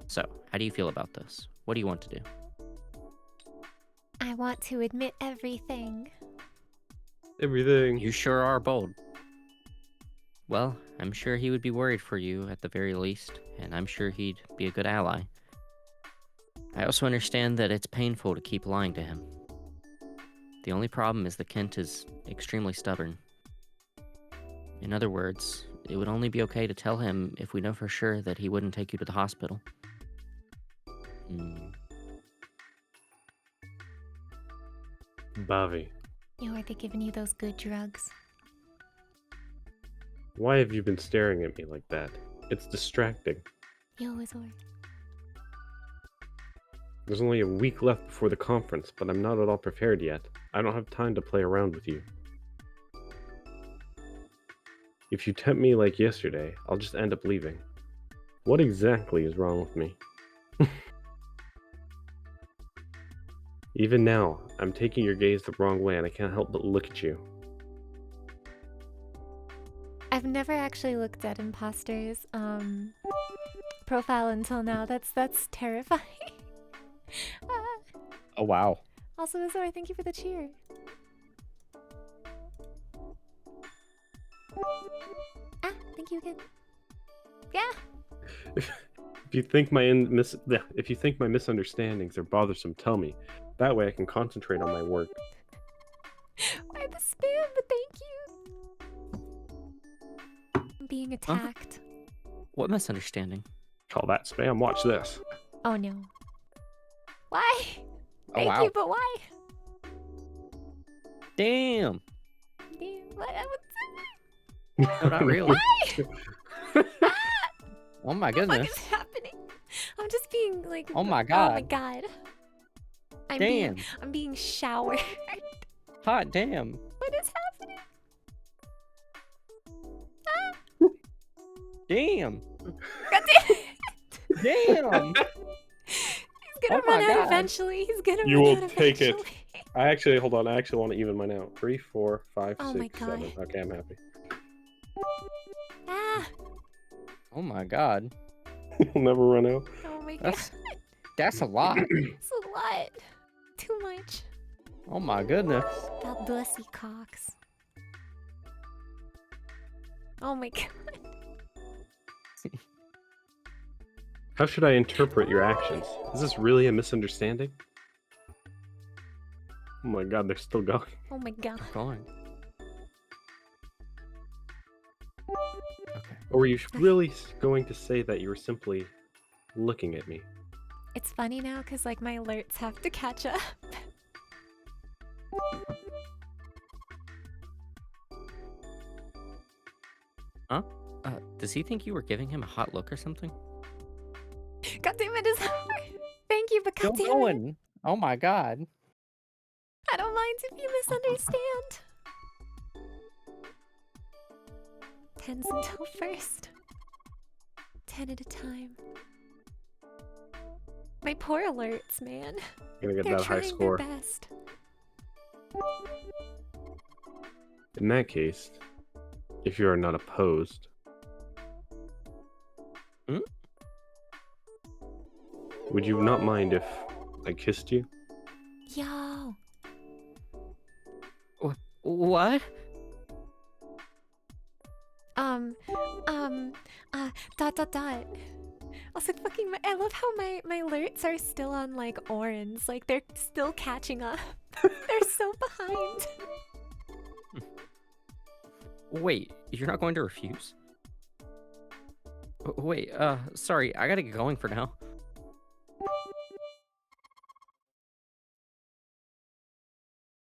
So, how do you feel about this? What do you want to do? I want to admit everything. Everything. You sure are bold. Well, I'm sure he would be worried for you at the very least, and I'm sure he'd be a good ally. I also understand that it's painful to keep lying to him. The only problem is that Kent is extremely stubborn. In other words, it would only be okay to tell him if we know for sure that he wouldn't take you to the hospital. Bobby, Are they giving you those good drugs? why have you been staring at me like that? It's distracting. You always are. There's only a week left before the conference, but I'm not at all prepared yet. I don't have time to play around with you. If you tempt me like yesterday, I'll just end up leaving. What exactly is wrong with me? Even now, I'm taking your gaze the wrong way and I can't help but look at you. I've never actually looked at imposters' profile until now. That's terrifying. Oh wow. Also, Azor, thank you for the cheer. Thank you again. Yeah. If you think my misunderstandings are bothersome, tell me. That way I can concentrate on my work. Why the spam? But thank you. I'm being attacked. What misunderstanding? Call that spam. Watch this. Oh no. Why? Oh Thank wow. you, but why? Damn. Damn, what's No, not really. Why? Oh my What the goodness. fuck is happening? I'm just being like. Oh my Oh my god. god. Damn. I'm being showered. Hot damn. What is happening? Damn. God damn it. Damn. He's gonna Oh my run out God. eventually. He's gonna You run will out take it. eventually. Hold on. I actually want to even mine out. 3, 4, 5, Oh 6, my God. 7. Okay, I'm happy. Ah. Oh my god. You'll never run out. Oh my god. That's a lot. It's a lot. Too much. Oh my goodness. That bussy cocks. Oh my god. How should I interpret your actions? Is this really a misunderstanding? Oh my god, they're still going. Oh my god. Going. Okay. Or were you really going to say that you were simply looking at me? It's funny now because like my alerts have to catch up. Does he think you were giving him a hot look or something? God damn it, is hard. Thank you, but god Still damn it. going. Oh my god. I don't mind if you misunderstand. 10s until first. 10 at a time. My poor alerts, man. You're gonna get They're that high trying score. their best. In that case, if you are not opposed, would you not mind if I kissed you? Yo. What? Dot. Also, fucking, I love how my alerts are still on like orange. Like they're still catching up. They're so behind. Wait, you're not going to refuse? Wait, sorry, I gotta get going for now.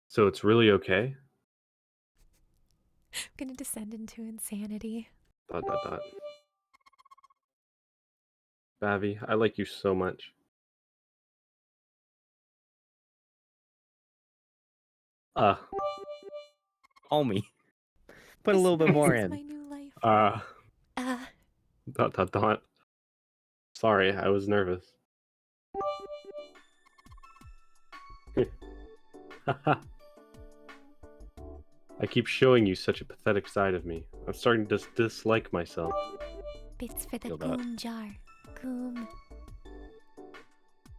So it's really okay? I'm gonna descend into insanity. ... Bavi, I like you so much. Call me. Put a This little bit more is in. my new life. Sorry, I was nervous. I keep showing you such a pathetic side of me. I'm starting to dislike myself. Bits for the Feel that. goom jar. Goom.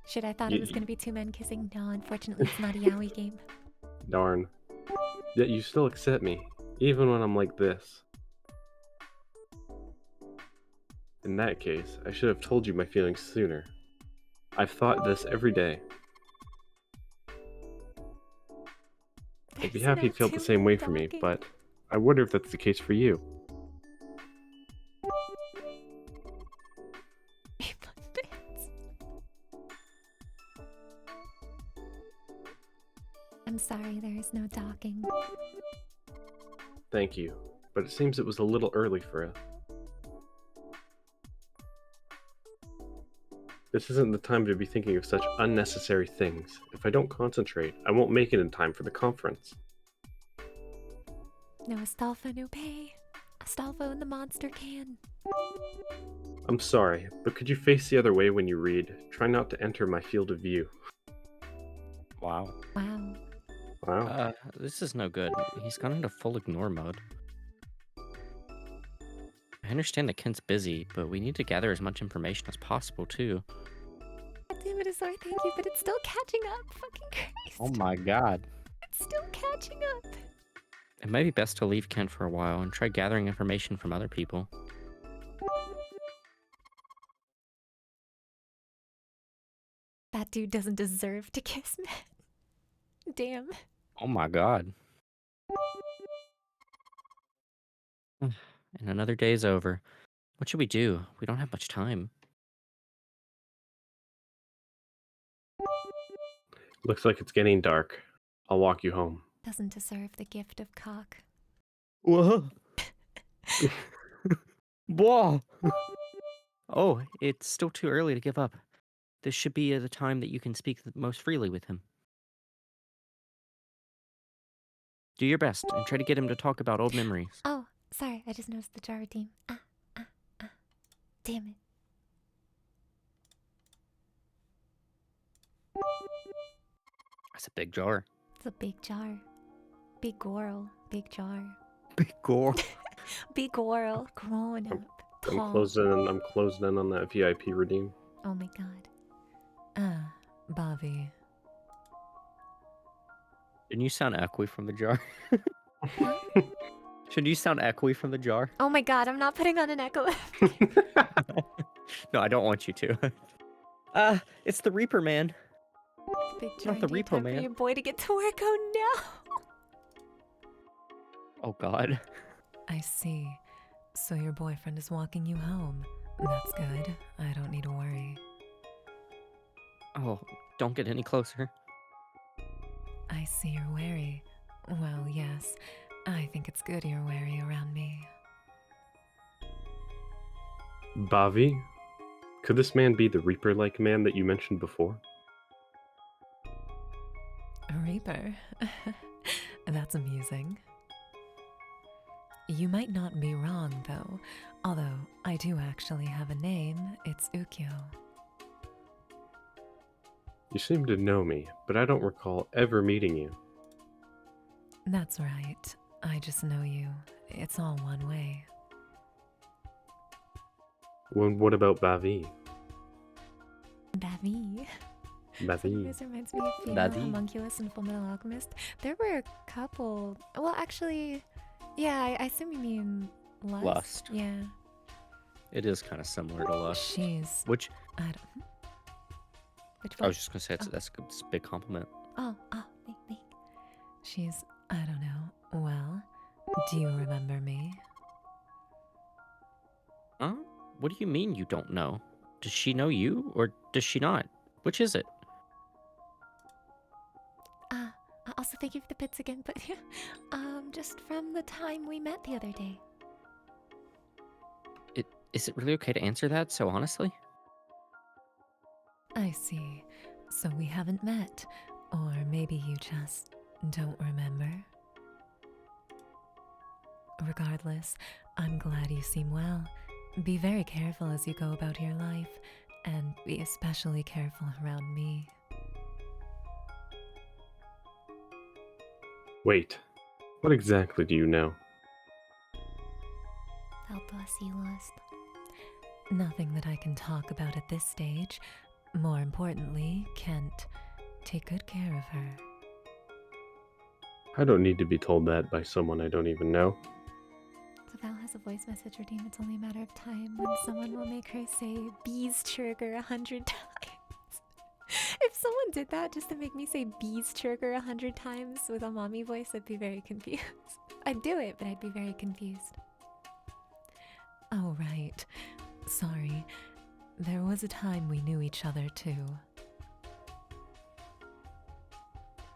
Shit, I thought it was gonna be two men kissing. No, unfortunately, it's not a yaoi game. Darn. Yet you still accept me, even when I'm like this. In that case, I should have told you my feelings sooner. I've thought this every day. I'd be There's happy no to feel the two same men way for me, talking. but I wonder if that's the case for you. I'm sorry, there is no docking. Thank you, but it seems it was a little early for us. This isn't the time to be thinking of such unnecessary things. If I don't concentrate, I won't make it in time for the conference. No Astolfo, no pay. Astolfo in the monster can. I'm sorry, but could you face the other way when you read? Try not to enter my field of view. Wow. Wow. Wow. This is no good. He's gone into full ignore mode. I understand that Kent's busy, but we need to gather as much information as possible, too. God damn it, Azor, thank you, but it's still catching up. Fucking Christ. Oh my god. It's still catching up. It might be best to leave Kent for a while and try gathering information from other people. That dude doesn't deserve to kiss me. Damn. Oh my god. And another day's over. What should we do? We don't have much time. Looks like it's getting dark. I'll walk you home. Doesn't deserve the gift of cock. Whoa. Whoa. Oh, it's still too early to give up. This should be the time that you can speak the most freely with him. Do your best and try to get him to talk about old memories. Oh, sorry, I just noticed the jar redeem. Damn it. That's a big jar. It's a big jar. Big girl. Big jar. Big gore. Big girl. Grown up. I'm Tall. closing in on that VIP redeem. Oh my god. Bobby. Didn't you sound echoey from the jar? Should you sound echoey from the jar? Oh my god, I'm not putting on an echo. No, I don't want you to. It's the Reaper Man. Big Not the giant repo time man. for your boy to get to work. Oh no. Oh god. I see. So your boyfriend is walking you home. That's good. I don't need to worry. Oh, don't get any closer. I see you're wary. Well, yes. I think it's good you're wary around me. Bavi? Could this man be the Reaper-like man that you mentioned before? A Reaper? That's amusing. You might not be wrong, though. Although, I do actually have a name. It's Ukyo. You seem to know me, but I don't recall ever meeting you. That's right. I just know you. It's all one way. What about Bavi? Bavi. Bavi. This reminds me of female Bavi. homunculus and Fullmetal Alchemist. There were a couple. Well, actually, yeah, I assume you mean Lust. Lust. Yeah. It is kind of similar to Lust. She's... Which, I don't... Which I one? was just gonna say, that's a big compliment. Oh, me. She's... I don't know. Well, do you remember me? Huh? What do you mean you don't know? Does she know you, or does she not? Which is it? Also thank you for the bits again, but just from the time we met the other day. Is it really okay to answer that so honestly? I see. So we haven't met. Or maybe you just don't remember? Regardless, I'm glad you seem well. Be very careful as you go about your life, and be especially careful around me. Wait, what exactly do you know? Help us, you Lust. Nothing that I can talk about at this stage. More importantly, Kent, take good care of her. I don't need to be told that by someone I don't even know. So Val has a voice message redeem. It's only a matter of time when someone will make her say bees trigger 100 times. If someone did that just to make me say bees trigger 100 times with a mommy voice, I'd be very confused. I'd do it, but I'd be very confused. Oh, right. Sorry. There was a time we knew each other, too.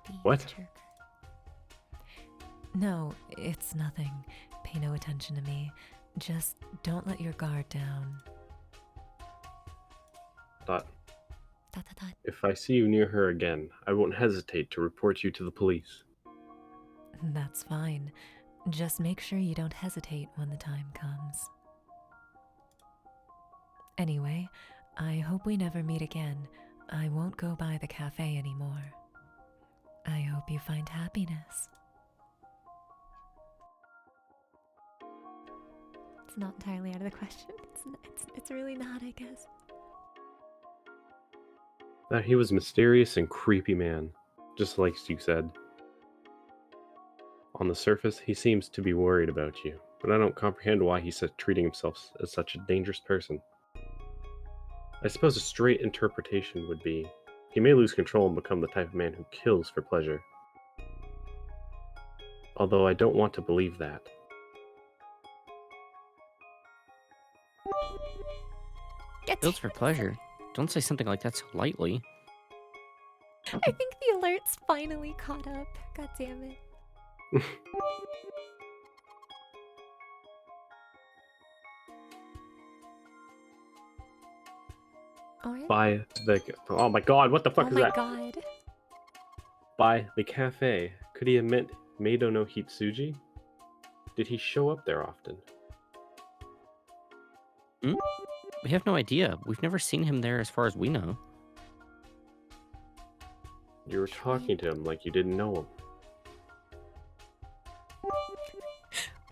Bees What? trigger. No, it's nothing. Pay no attention to me. Just don't let your guard down. Dot dot dot. If I see you near her again, I won't hesitate to report you to the police. That's fine. Just make sure you don't hesitate when the time comes. Anyway, I hope we never meet again. I won't go by the cafe anymore. I hope you find happiness. It's not entirely out of the question. It's really not, I guess. That he was a mysterious and creepy man, just like you said. On the surface, he seems to be worried about you, but I don't comprehend why he's treating himself as such a dangerous person. I suppose a straight interpretation would be, he may lose control and become the type of man who kills for pleasure. Although I don't want to believe that. Kills for pleasure. Don't say something like that so lightly. I think the alert's finally caught up. God damn it. Alright. By the... Oh my god, what the fuck Oh is my that? god. By the cafe. Could he have meant Meido no Hitsuji? Did he show up there often? We have no idea. We've never seen him there as far as we know. You were talking to him like you didn't know him.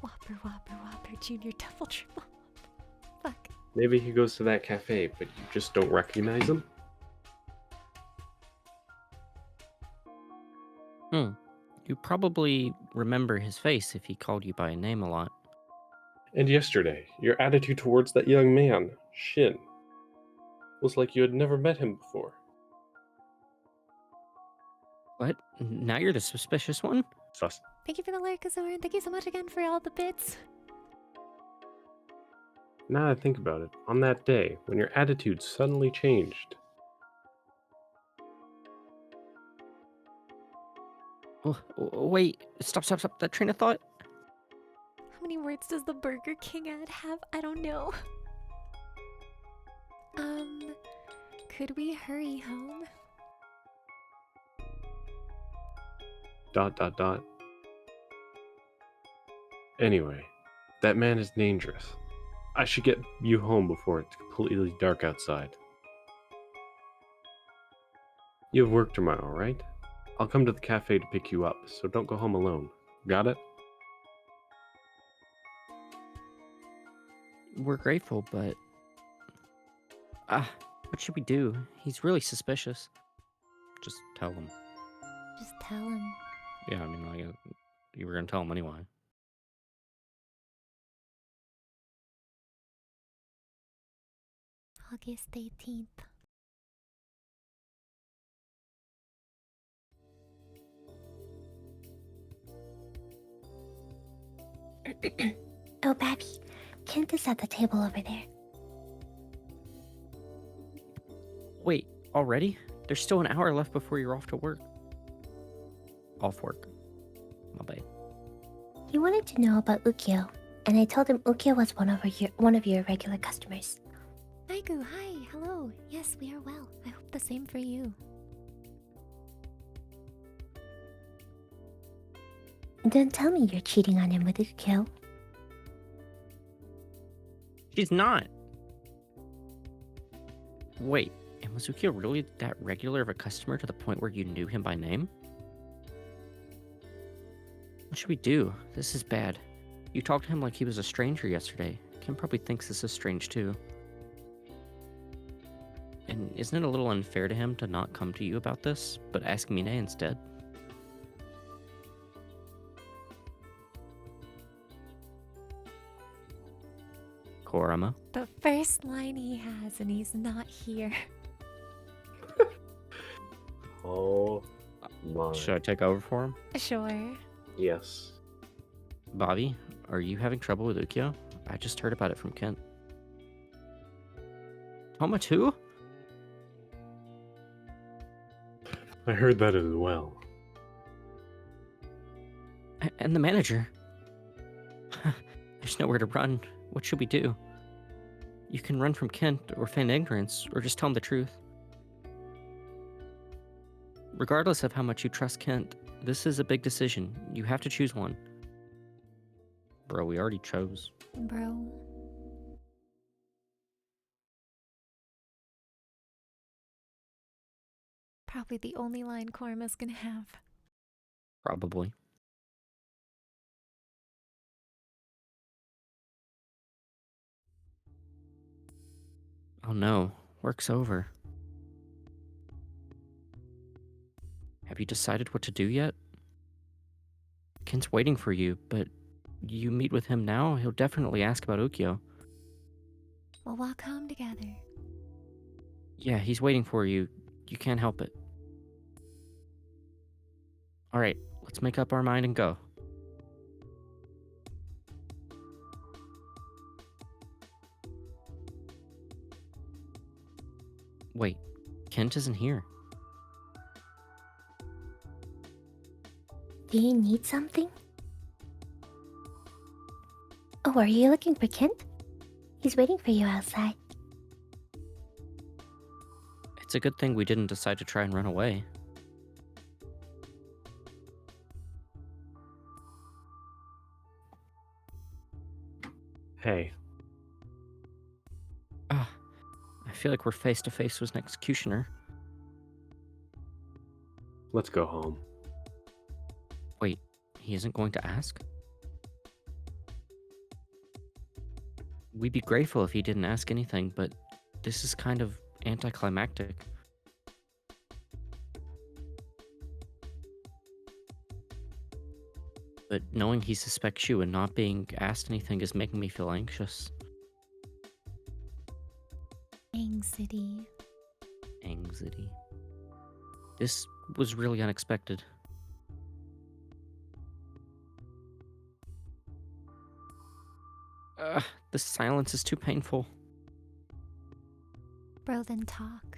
Whopper, whopper, whopper, junior double triple. Fuck. Maybe he goes to that cafe, but you just don't recognize him? You probably remember his face if he called you by a name a lot. And yesterday, your attitude towards that young man, Shin, was like you had never met him before. What? Now you're the suspicious one? Sus. Thank you for the alert, Kazor, and thank you so much again for all the bits. Now that I think about it, on that day, when your attitude suddenly changed, Oh, wait, stop that train of thought. How many words does the Burger King ad have? I don't know. Could we hurry home? ... Anyway, that man is dangerous. I should get you home before it's completely dark outside. You have work tomorrow, right? I'll come to the cafe to pick you up, so don't go home alone. Got it? We're grateful, but... what should we do? He's really suspicious. Just tell him. Just tell him. Yeah, I mean, like, you were gonna tell him anyway. August 18th. Oh, Babby, Kent is at the table over there. Wait, already? There's still an hour left before you're off to work. Off work. My bad. He wanted to know about Ukyo, and I told him Ukyo was one of your regular customers. Aigu, hi, hello. Yes, we are well. I hope the same for you. Don't tell me you're cheating on him with Ukyo. She's not! Wait, and was Ukyo really that regular of a customer to the point where you knew him by name? What should we do? This is bad. You talked to him like he was a stranger yesterday. Kim probably thinks this is strange too. And isn't it a little unfair to him to not come to you about this, but ask Mine instead? Korama? The first line he has, and he's not here. Oh my. Should I take over for him? Sure. Yes. Bobby, are you having trouble with Ukyo? I just heard about it from Kent. Toma too? I heard that as well. And the manager. There's nowhere to run. What should we do? You can run from Kent or feign ignorance, or just tell him the truth. Regardless of how much you trust Kent, this is a big decision. You have to choose one. Bro, we already chose. Bro. Probably the only line Korma's gonna have. Probably. Oh no, work's over. Have you decided what to do yet? Kent's waiting for you, but you meet with him now, he'll definitely ask about Ukyo. We'll walk home together. Yeah, he's waiting for you. You can't help it. Alright, let's make up our mind and go. Wait, Kent isn't here. Do you need something? Oh, are you looking for Kent? He's waiting for you outside. It's a good thing we didn't decide to try and run away. Hey, Ah, I feel like we're face to face with an executioner. let's go home. Wait, he isn't going to ask? We'd be grateful if he didn't ask anything, but this is kind of anticlimactic. But knowing he suspects you and not being asked anything is making me feel anxious. Anxiety. Anxiety. This was really unexpected. The silence is too painful. Bro, then talk.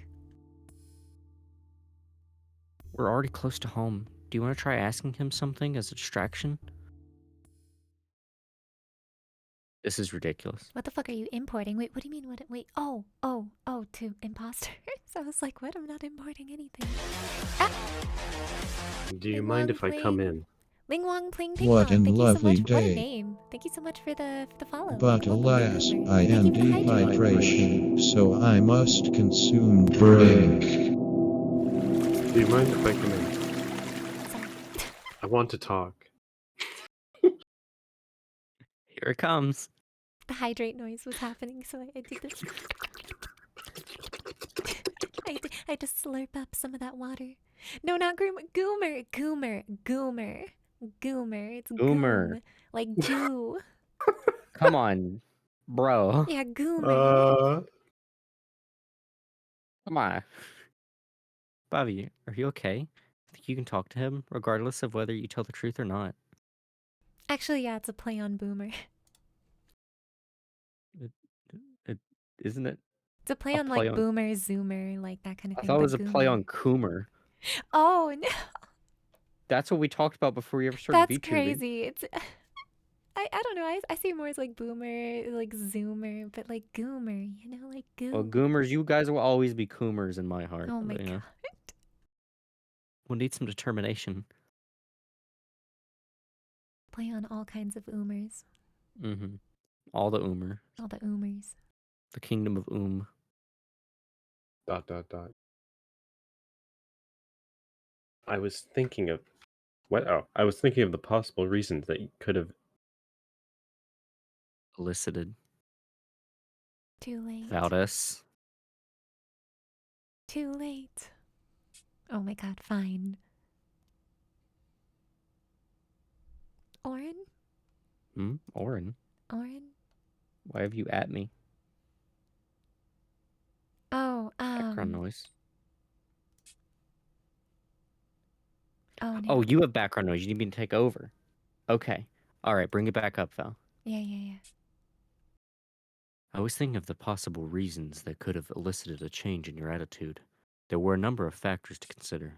We're already close to home. Do you want to try asking him something as a distraction? This is ridiculous. What the fuck are you importing? Wait, what do you mean? Wait, oh, to imposters. I was like, what? I'm not importing anything. Ah! Do you Ling mind Wang if I come playing. in? Ling Wang playing ping What pong. an Thank you so lovely much. What a day. name. Thank you so much for the follow. But Welcome, alas, Boomer. I Thank you am for the hydrate. dehydration, so I must consume drink. Do you mind if I come in? Sorry. I want to talk. Here it comes. The hydrate noise was happening, so I did this. I just slurp up some of that water. No, not goomer. Goomer. It's Goomer. goom. Like Jew. Come on, bro. Yeah, goomer. Come on. Bobby, are you okay? Think you can talk to him, regardless of whether you tell the truth or not? Actually, yeah, it's a play on boomer. Isn't it? It's a play A on play like on- boomer, zoomer, like that kind of I thing. thought it But was a play goomer. on Coomer. Oh no, That's what we talked about before we ever started that's VTubing. crazy. It's I don't know. I see it more as like boomer, like zoomer, but like goomer. You know, like goom. Well, Goomers, you guys will always be Coomers in my heart. Oh my but, you know, god. we'll need some determination. Play on all kinds of oomers. Mm-hmm. All the Oomer. All the oomers. The kingdom of Oom. ... I was thinking of what? Oh, I was thinking of the possible reasons that you could have. Elicited. Too late. Without us. Too late. Oh my god, fine. Oren? Oren. Oren? Why have you at me? Oh, Background noise. Oh no. Oh, you have background noise. You need me to take over. Okay. Alright, bring it back up, Val. Yeah. I was thinking of the possible reasons that could have elicited a change in your attitude. There were a number of factors to consider.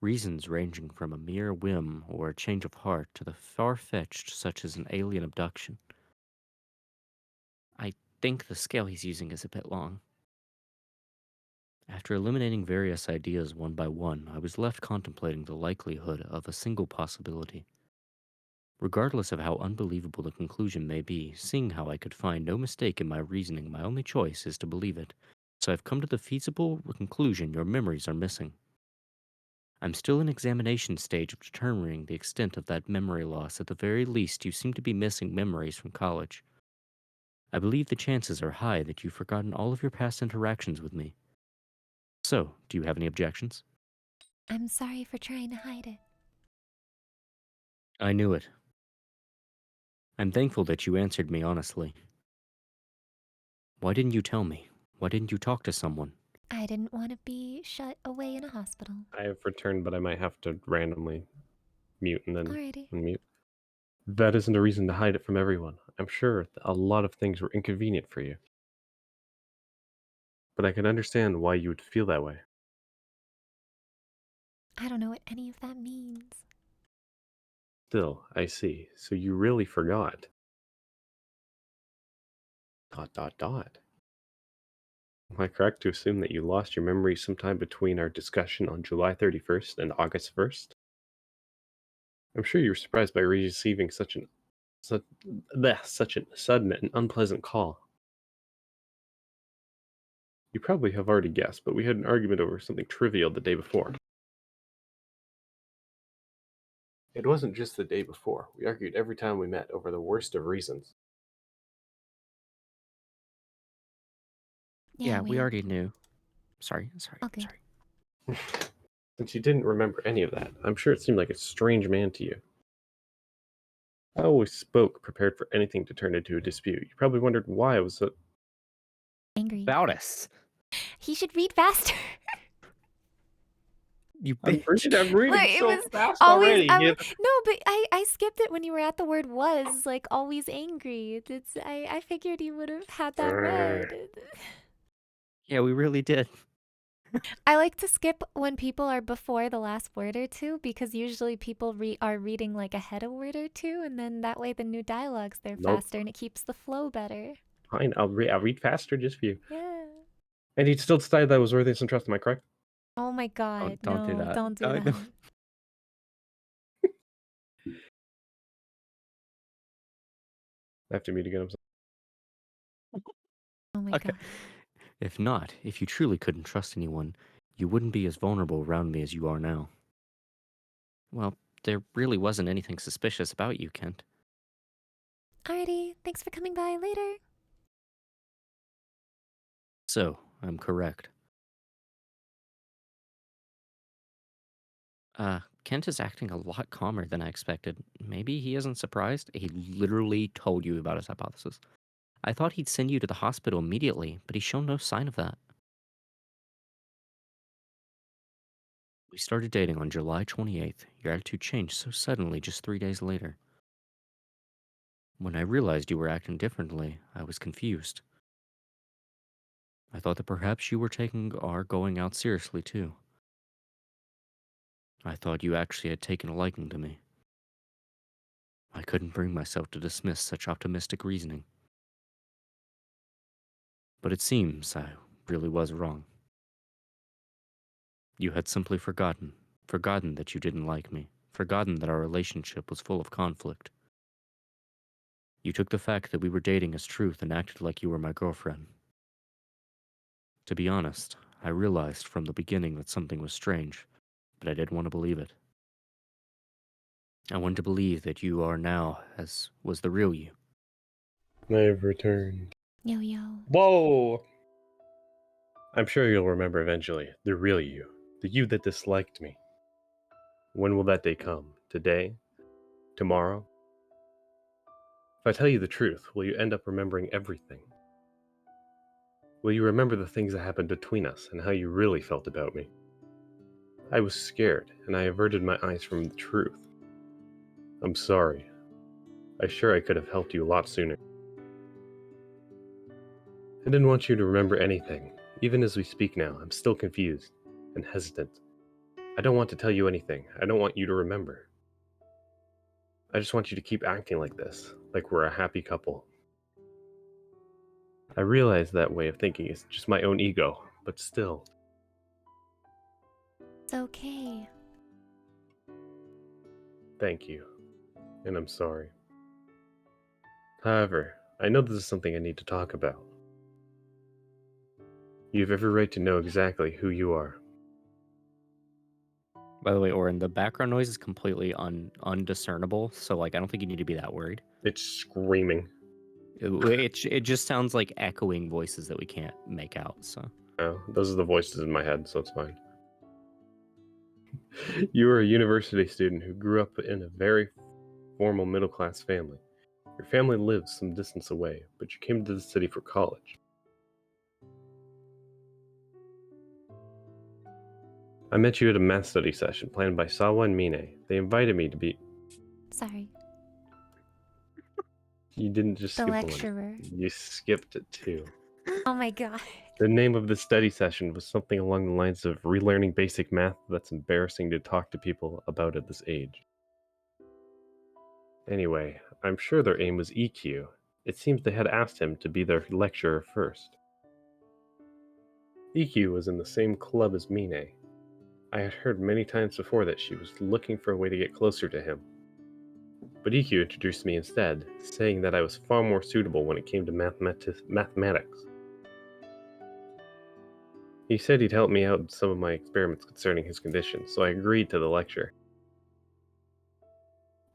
Reasons ranging from a mere whim or a change of heart to the far-fetched such as an alien abduction. I think the scale he's using is a bit long. After eliminating various ideas one by one, I was left contemplating the likelihood of a single possibility. Regardless of how unbelievable the conclusion may be, seeing how I could find no mistake in my reasoning, my only choice is to believe it. So I've come to the feasible conclusion your memories are missing. I'm still in examination stage of determining the extent of that memory loss. At the very least, you seem to be missing memories from college. I believe the chances are high that you've forgotten all of your past interactions with me. So, do you have any objections? I'm sorry for trying to hide it. I knew it. I'm thankful that you answered me honestly. Why didn't you tell me? Why didn't you talk to someone? I didn't want to be shut away in a hospital. I have returned, but I might have to randomly mute and then Alrighty. unmute. That isn't a reason to hide it from everyone. I'm sure a lot of things were inconvenient for you. But I can understand why you would feel that way. I don't know what any of that means. Still, I see. So you really forgot. ... Am I correct to assume that you lost your memory sometime between our discussion on July 31st and August 1st? I'm sure you were surprised by receiving such a sudden and unpleasant call. You probably have already guessed, but we had an argument over something trivial the day before. It wasn't just the day before. We argued every time we met over the worst of reasons. Yeah, we already knew. Sorry. Okay. Since you didn't remember any of that, I'm sure it seemed like a strange man to you. I always spoke prepared for anything to turn into a dispute. You probably wondered why I was so... Angry. About us. He should read faster. You I'm bitch. reading Look, it so was fast always already. no, but I skipped it when you were at the word was, like always angry. I figured you would have had that read. Yeah, we really did. I like to skip when people are before the last word or two, because usually people are reading like ahead a word or two, and then that way the new dialogue's there Nope. faster and it keeps the flow better. Fine, I'll read faster just for you. Yeah. And you'd still decide that was worthy of some trust, am I correct? Oh my god, Don't do no, that. don't do Don't- that. I have to mute again. I'm sorry. Oh my Okay. god. If not, if you truly couldn't trust anyone, you wouldn't be as vulnerable around me as you are now. Well, there really wasn't anything suspicious about you, Kent. Alrighty, thanks for coming by later. So, I'm correct. Kent is acting a lot calmer than I expected. Maybe he isn't surprised. He literally told you about his hypothesis. I thought he'd send you to the hospital immediately, but he's shown no sign of that. We started dating on July 28th. Your attitude changed so suddenly just 3 days later. When I realized you were acting differently, I was confused. I thought that perhaps you were taking our going out seriously too. I thought you actually had taken a liking to me. I couldn't bring myself to dismiss such optimistic reasoning. But it seems I really was wrong. You had simply forgotten that you didn't like me, forgotten that our relationship was full of conflict. You took the fact that we were dating as truth and acted like you were my girlfriend. To be honest, I realized from the beginning that something was strange, but I didn't want to believe it. I wanted to believe that you are now as was the real you. I've returned. Yo yo. Whoa! I'm sure you'll remember eventually, the real you, the you that disliked me. When will that day come? Today? Tomorrow? If I tell you the truth, will you end up remembering everything? Will you remember the things that happened between us and how you really felt about me? I was scared, and I averted my eyes from the truth. I'm sorry. I'm sure I could have helped you a lot sooner. I didn't want you to remember anything. Even as we speak now, I'm still confused and hesitant. I don't want to tell you anything. I don't want you to remember. I just want you to keep acting like this, like we're a happy couple. I realize that way of thinking is just my own ego, but still. It's okay. Thank you. And I'm sorry. However, I know this is something I need to talk about. You have every right to know exactly who you are. By the way, Oren, the background noise is completely undiscernible, so like I don't think you need to be that worried. It's screaming. It just sounds like echoing voices that we can't make out. So Oh, those are the voices in my head, so it's fine. You are a university student who grew up in a very formal middle-class family. Your family lives some distance away, but you came to the city for college. I met you at a math study session planned by Sawa and Mine. They invited me to be... Sorry. You didn't just The skip lecturer. one. You skipped it too. Oh my god. The name of the study session was something along the lines of relearning basic math that's embarrassing to talk to people about at this age. Anyway, I'm sure their aim was EQ. It seems they had asked him to be their lecturer first. EQ was in the same club as Mine. I had heard many times before that she was looking for a way to get closer to him. But EQ introduced me instead, saying that I was far more suitable when it came to mathematics. He said he'd help me out in some of my experiments concerning his condition, so I agreed to the lecture.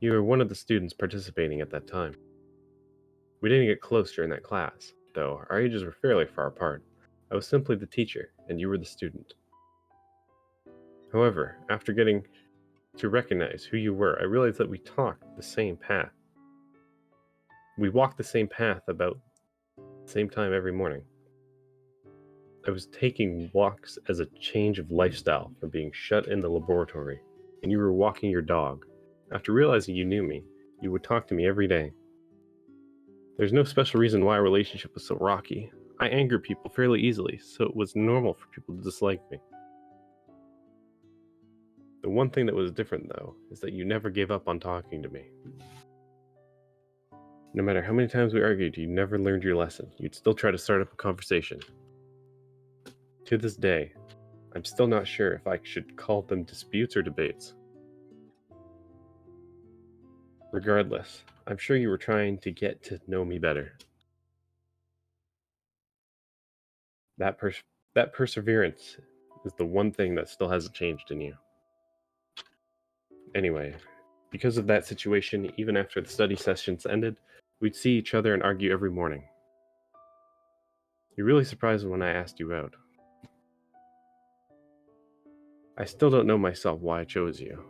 You were one of the students participating at that time. We didn't get close during that class, though our ages were fairly far apart. I was simply the teacher, and you were the student. However, after getting to recognize who you were, I realized that we talked the same path. We walked the same path about the same time every morning. I was taking walks as a change of lifestyle from being shut in the laboratory, and you were walking your dog. After realizing you knew me, you would talk to me every day. There's no special reason why our relationship was so rocky. I anger people fairly easily, so it was normal for people to dislike me. The one thing that was different, though, is that you never gave up on talking to me. No matter how many times we argued, you never learned your lesson. You'd still try to start up a conversation. To this day, I'm still not sure if I should call them disputes or debates. Regardless, I'm sure you were trying to get to know me better. That perseverance is the one thing that still hasn't changed in you. Anyway, because of that situation, even after the study sessions ended, we'd see each other and argue every morning. You really surprised me when I asked you out. I still don't know myself why I chose you.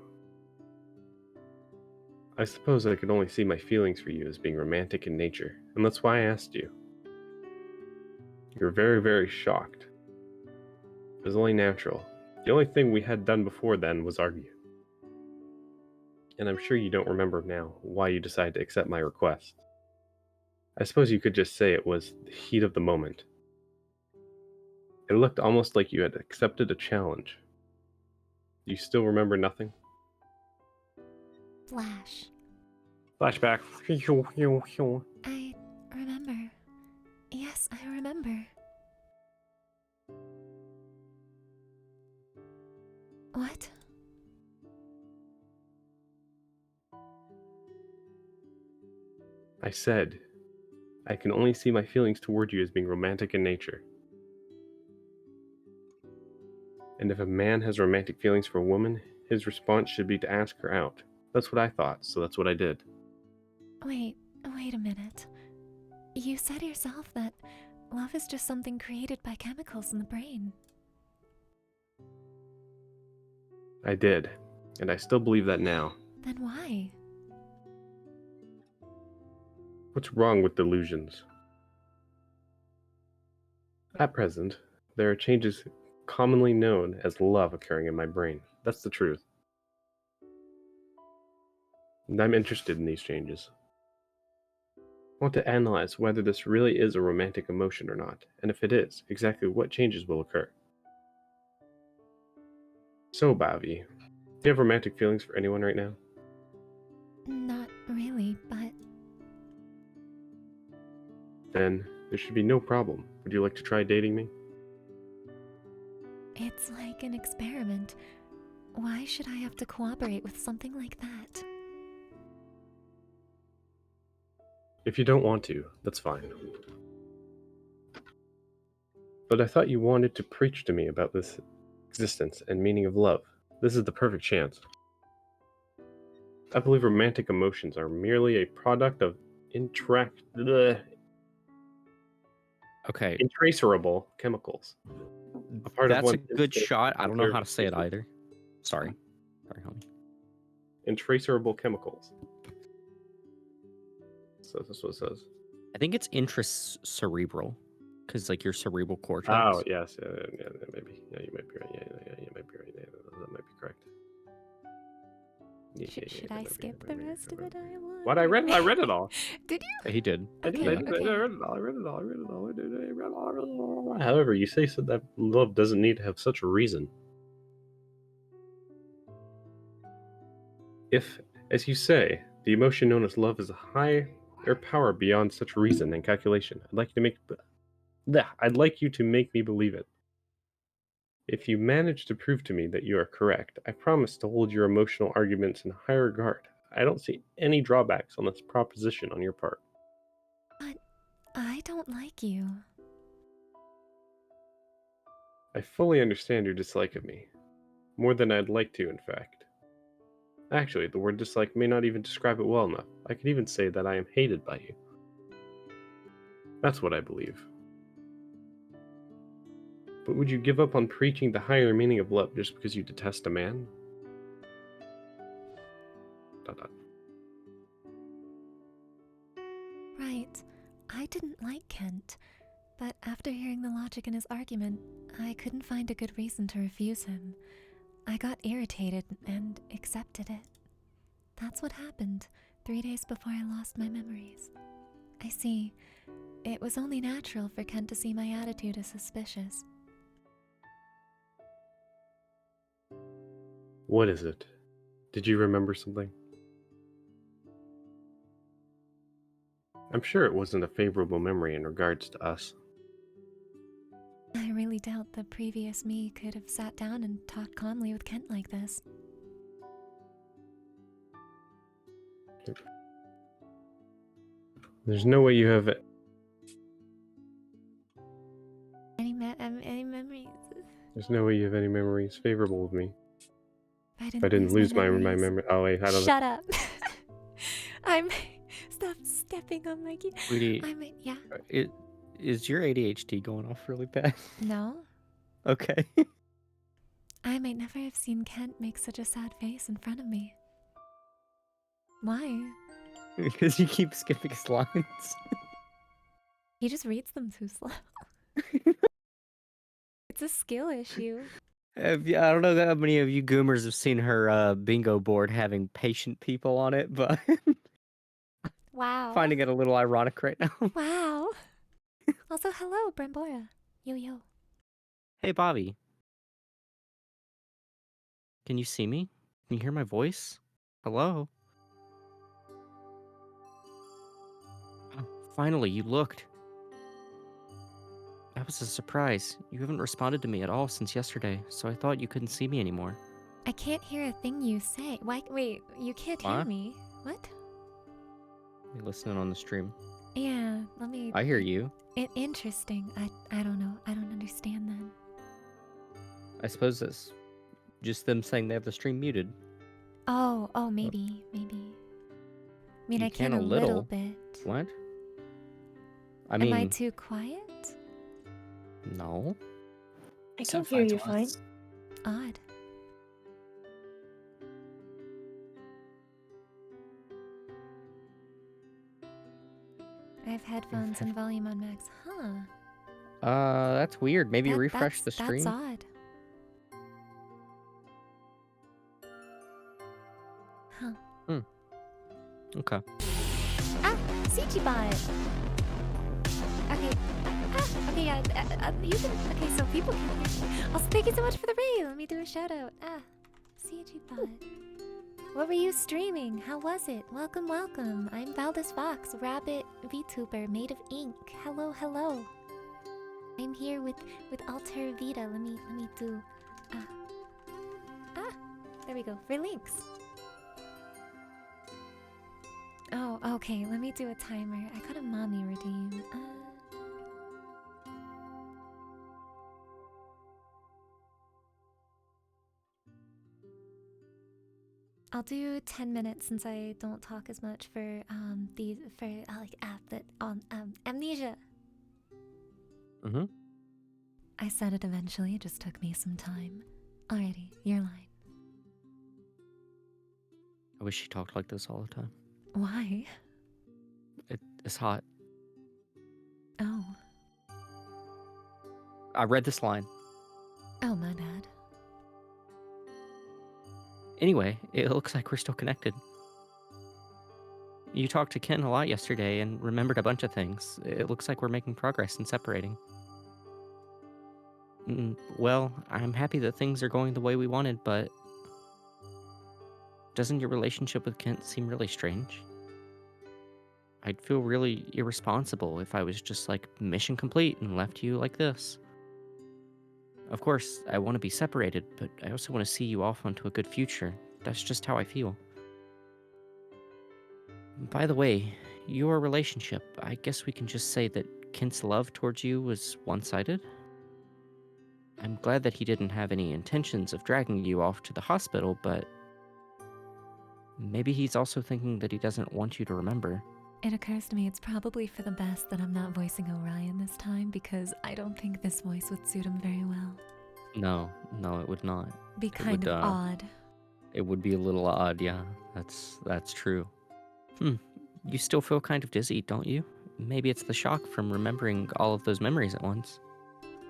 I suppose I could only see my feelings for you as being romantic in nature, and that's why I asked you. You were very, very shocked. It was only natural. The only thing we had done before then was argue. And I'm sure you don't remember now why you decided to accept my request. I suppose you could just say it was the heat of the moment. It looked almost like you had accepted a challenge. Do you still remember nothing? Flash. Flashback. I remember. Yes, I remember. What? I said, I can only see my feelings toward you as being romantic in nature. And if a man has romantic feelings for a woman, his response should be to ask her out. That's what I thought, so that's what I did. Wait a minute. You said yourself that love is just something created by chemicals in the brain. I did, and I still believe that now. Then why? What's wrong with delusions? At present, there are changes commonly known as love occurring in my brain. That's the truth. And I'm interested in these changes. I want to analyze whether this really is a romantic emotion or not, and if it is, exactly what changes will occur. So, Bavi, do you have romantic feelings for anyone right now? Not really, but Then there should be no problem. Would you like to try dating me? it's like an experiment. Why should I have to cooperate with something like that? If you don't want to, that's fine. But I thought you wanted to preach to me about this existence and meaning of love. This is the perfect chance. I believe romantic emotions are merely a product of Okay, intraceable chemicals. A part of that's a one's good instinct shot. I don't know how to say it conserve- either. Sorry, homie. Intraceable chemicals. So that's what it says. I think it's intracerebral, because like your cerebral cortex. Oh yes, yeah, maybe. Yeah, you might be right. Yeah, you might be right. Yeah, that might be correct. Yeah, Should I skip the rest of the dialogue? What I read it all. Did you? He did. I did. Okay, I read okay. it all. I read it all. I read it all. I read it all. However, you say so that love doesn't need to have such a reason. If, as you say, the emotion known as love is a higher power beyond such reason and calculation, I'd like you to make me believe it. If you manage to prove to me that you are correct, I promise to hold your emotional arguments in high regard. I don't see any drawbacks on this proposition on your part. But I don't like you. I fully understand your dislike of me. More than I'd like to, in fact. Actually, the word dislike may not even describe it well enough. I could even say that I am hated by you. That's what I believe. But would you give up on preaching the higher meaning of love just because you detest a man? ... Right. I didn't like Kent, but after hearing the logic in his argument, I couldn't find a good reason to refuse him. I got irritated and accepted it. That's what happened 3 days before I lost my memories. I see. It was only natural for Kent to see my attitude as suspicious. What is it? Did you remember something? I'm sure it wasn't a favorable memory in regards to us. I really doubt the previous me could have sat down and talked calmly with Kent like this. There's no way you have Any memories? There's no way you have any memories favorable of me. If If I didn't lose my memories. memory. Oh wait, I don't know. Shut up. I'm... Stop stepping on my key. Sweetie, Yeah. is your ADHD going off really bad? No. Okay. I might never have seen Kent make such a sad face in front of me. Why? Because you keep skipping his lines. He just reads them too slow. It's a skill issue. I don't know how many of you goomers have seen her bingo board having patient people on it, but Wow. finding it a little ironic right now. Wow. Also, hello, Brambora. Yo. Hey, Bobby. Can you see me? Can you hear my voice? Hello? Oh, finally, you looked. That was a surprise. You haven't responded to me at all since yesterday, so I thought you couldn't see me anymore. I can't hear a thing you say. Wait, you can't hear What? me? What? You listening on the stream? Yeah, let me... I hear you. Interesting. I don't know. I don't understand then. I suppose that's just them saying they have the stream muted. Oh, maybe. I mean, You I can a little bit. What? Am I too quiet? No. I can hear you fine. Odd. I have headphones and volume on max. Huh. That's weird. Maybe refresh the stream. That's odd. Huh. Okay. CG bot. Okay. Okay, yeah. You can. Okay, so people can hear me. Also, thank you so much for the raid. Let me do a shout out. CG bot. What were you streaming? How was it? Welcome. I'm Valdez Fox, rabbit VTuber made of ink. Hello. I'm here with AlteraVita. Let me do. we go. For links. Oh, okay. Let me do a timer. I got a mommy redeem. I'll do 10 minutes since I don't talk as much for like app that on Amnesia. Mm-hmm. I said it eventually, it just took me some time. Alrighty, your line. I wish she talked like this all the time. Why? It's hot. Oh. I read this line. Oh, my bad. Anyway, it looks like we're still connected. You talked to Ken a lot yesterday and remembered a bunch of things. It looks like we're making progress in separating. Well, I'm happy that things are going the way we wanted, but doesn't your relationship with Kent seem really strange? I'd feel really irresponsible if I was just like mission complete and left you like this. Of course, I want to be separated, but I also want to see you off onto a good future. That's just how I feel. By the way, your relationship, I guess we can just say that Kent's love towards you was one-sided? I'm glad that he didn't have any intentions of dragging you off to the hospital, but maybe he's also thinking that he doesn't want you to remember. It occurs to me it's probably for the best that I'm not voicing Orion this time because I don't think this voice would suit him very well. No, it would not. Be kind of odd. It would be a little odd, yeah. That's true. You still feel kind of dizzy, don't you? Maybe it's the shock from remembering all of those memories at once.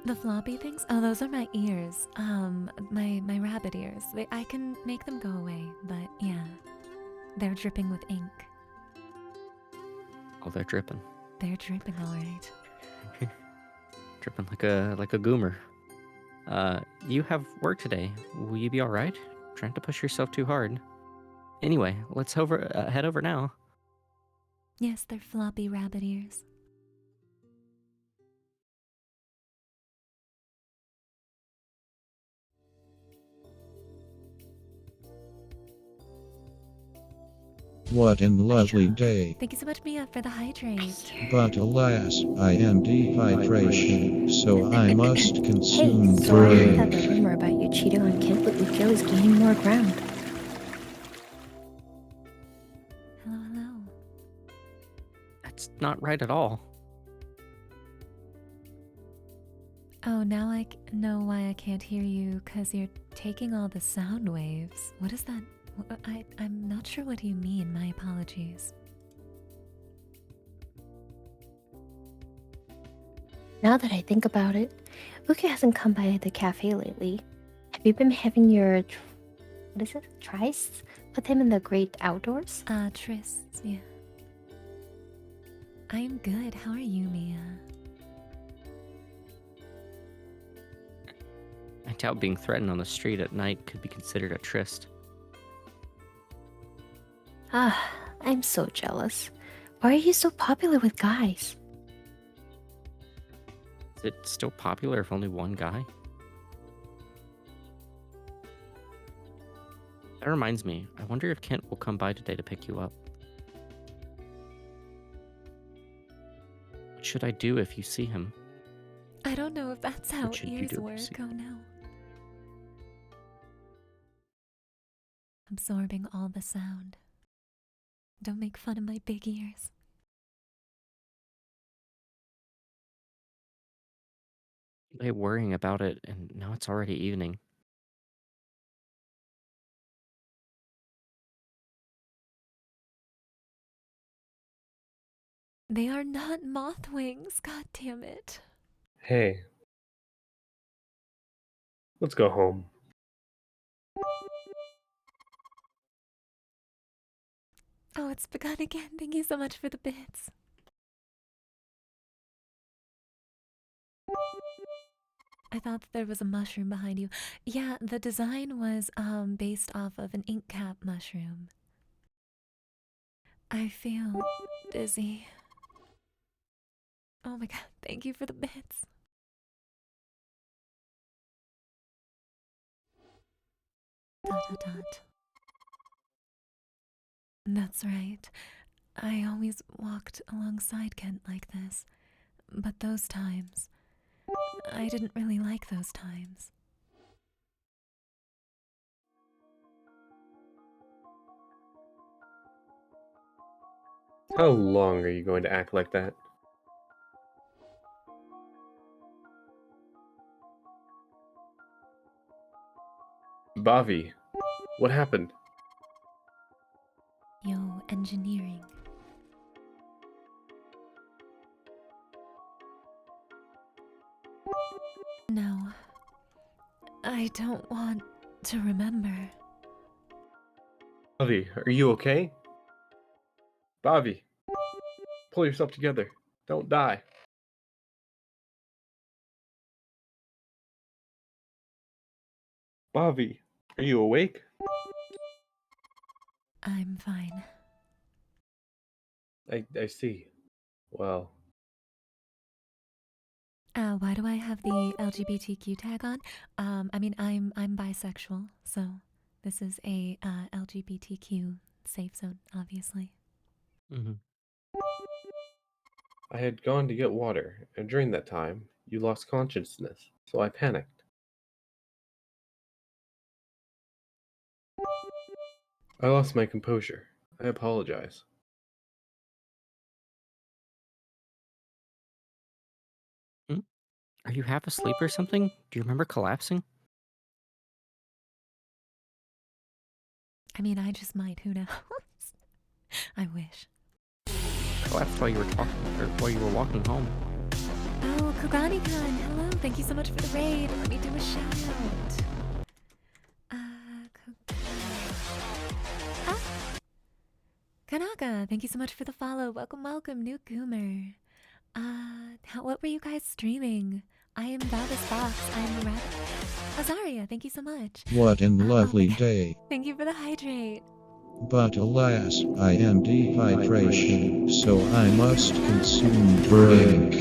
The floppy things? Oh, those are my ears. My rabbit ears. I can make them go away, but yeah. They're dripping with ink. Oh, they're dripping. They're dripping all right. Dripping like a goomer. You have work today. Will you be all right? Trying to push yourself too hard. Anyway, let's head over now. Yes, they're floppy rabbit ears. What an lovely day. Thank you so much, Mia, for the hydrate. But alas, I am dehydration, so I must consume Hey, so I heard that drink. the rumor about you cheating on Kent with Ukyo is gaining more ground. Hello. That's not right at all. Oh, now I know why I can't hear you, because you're taking all the sound waves. What is that? I'm not sure what you mean. My apologies. Now that I think about it, Ukyo hasn't come by the cafe lately. Have you been having your, what is it, trysts with him in the great outdoors? Trysts, yeah. I'm good. How are you, Mia? I doubt being threatened on the street at night could be considered a tryst. Ah, I'm so jealous. Why are you so popular with guys? Is it still popular if only one guy? That reminds me, I wonder if Kent will come by today to pick you up. What should I do if you see him? I don't know if that's how What should you ears do if you work. see- Oh no. Absorbing all the sound. Don't make fun of my big ears. I worrying about it, and now it's already evening. They are not moth wings, god damn it. Hey. Let's go home. Oh, it's begun again. Thank you so much for the bits. I thought that there was a mushroom behind you. Yeah, the design was based off of an ink cap mushroom. I feel dizzy. Oh my god, thank you for the bits. Dot dot dot. That's right. I always walked alongside Kent like this. But those times, I didn't really like those times. How long are you going to act like that? Bavi, what happened? Yo, engineering. No, I don't want to remember. Bavi, are you okay? Bavi, pull yourself together. Don't die. Bavi, are you awake? I'm fine. I see. Well, Why do I have the LGBTQ tag on? I mean, I'm bisexual, so this is a LGBTQ safe zone, obviously. Mm-hmm. I had gone to get water, and during that time, you lost consciousness, so I panicked. I lost my composure. I apologize. Are you half asleep or something? Do you remember collapsing? I mean, I just might. Who knows? I wish. Collapsed while you were talking, or while you were walking home. Oh, Kugani-kun, hello. Thank you so much for the raid. Let me do a shout out. Ah. Kanaka, thank you so much for the follow. Welcome, welcome, new goomer. What were you guys streaming? I am Valdis Fox. I am a rabbit. Azaria, thank you so much. What an Oh lovely my- day. Thank you for the hydrate. But alas, I am dehydration, so I must consume drink.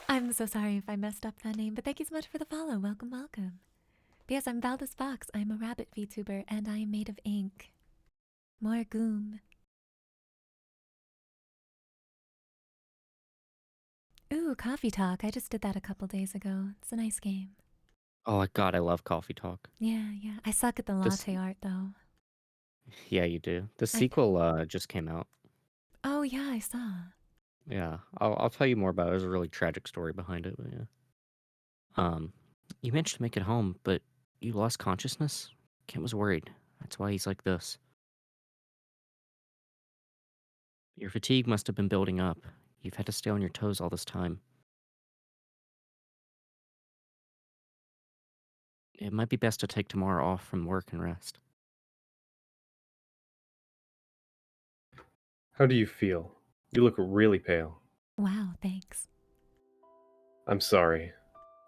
I'm so sorry if I messed up that name, but thank you so much for the follow. Welcome, welcome. But yes, I'm Valdis Fox. I'm a rabbit VTuber, and I am made of ink. More goom. Ooh, Coffee Talk. I just did that a couple days ago. It's a nice game. Oh God, I love Coffee Talk. Yeah, yeah. I suck at the latte art, though. Yeah, you do. The sequel just came out. Oh, yeah, I saw. Yeah, I'll tell you more about it. There's a really tragic story behind it, but yeah. You managed to make it home, but you lost consciousness? Kent was worried. That's why he's like this. Your fatigue must have been building up. You've had to stay on your toes all this time. It might be best to take tomorrow off from work and rest. How do you feel? You look really pale. Wow, thanks. I'm sorry.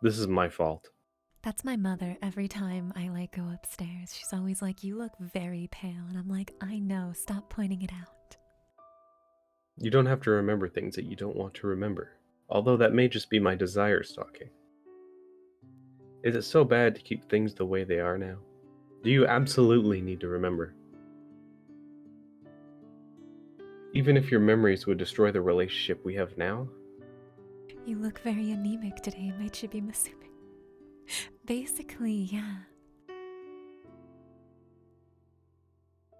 This is my fault. That's my mother every time I go upstairs. She's always like, "You look very pale." And I'm like, "I know, stop pointing it out." You don't have to remember things that you don't want to remember, although that may just be my desire stalking. Is it so bad to keep things the way they are now? Do you absolutely need to remember? Even if your memories would destroy the relationship we have now? You look very anemic today, might you be Masumi? Basically, yeah.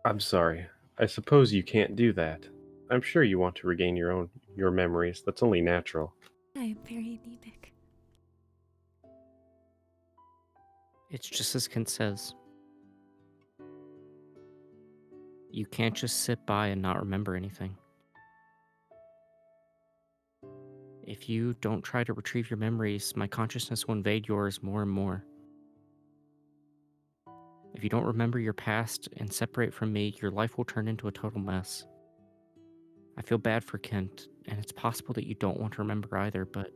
I'm sorry. I suppose you can't do that. I'm sure you want to regain your memories. That's only natural. I am very anemic. It's just as Kent says. You can't just sit by and not remember anything. If you don't try to retrieve your memories, my consciousness will invade yours more and more. If you don't remember your past and separate from me, your life will turn into a total mess. I feel bad for Kent, and it's possible that you don't want to remember either, but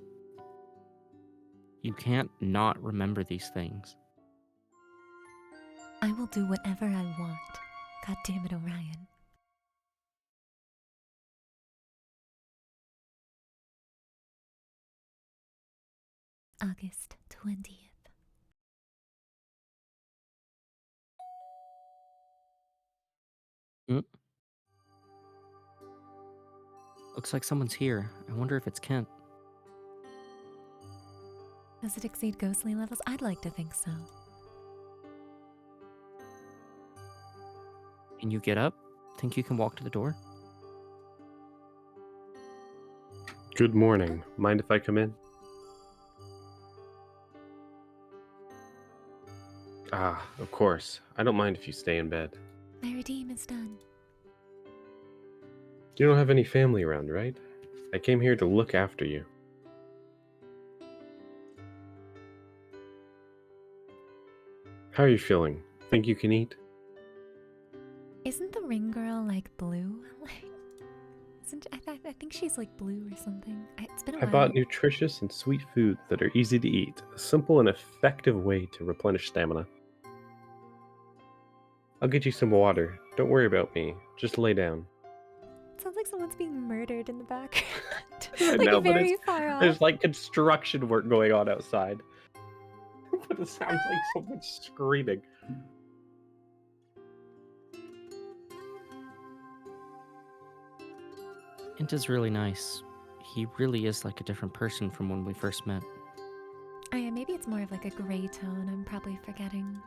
you can't not remember these things. I will do whatever I want. God damn it, Orion. August 20th. Mm, looks like someone's here. I wonder if it's Kent. Does it exceed ghostly levels? I'd like to think so. Can you get up? Think you can walk to the door? Good morning. Mind if I come in? Ah, of course. I don't mind if you stay in bed. My redeem is done. You don't have any family around, right? I came here to look after you. How are you feeling? Think you can eat? Isn't the ring girl like blue? I think she's like blue or something. It's been a I while. bought nutritious and sweet foods that are easy to eat, a simple and effective way to replenish stamina. I'll get you some water. Don't worry about me. Just lay down. Sounds like someone's being murdered in the background. I Like know, but very far off. there's like construction work going on outside. But it sounds like someone's screaming. Kent is really nice. He really is like a different person from when we first met. Oh yeah, maybe it's more of like a gray tone. I'm probably forgetting.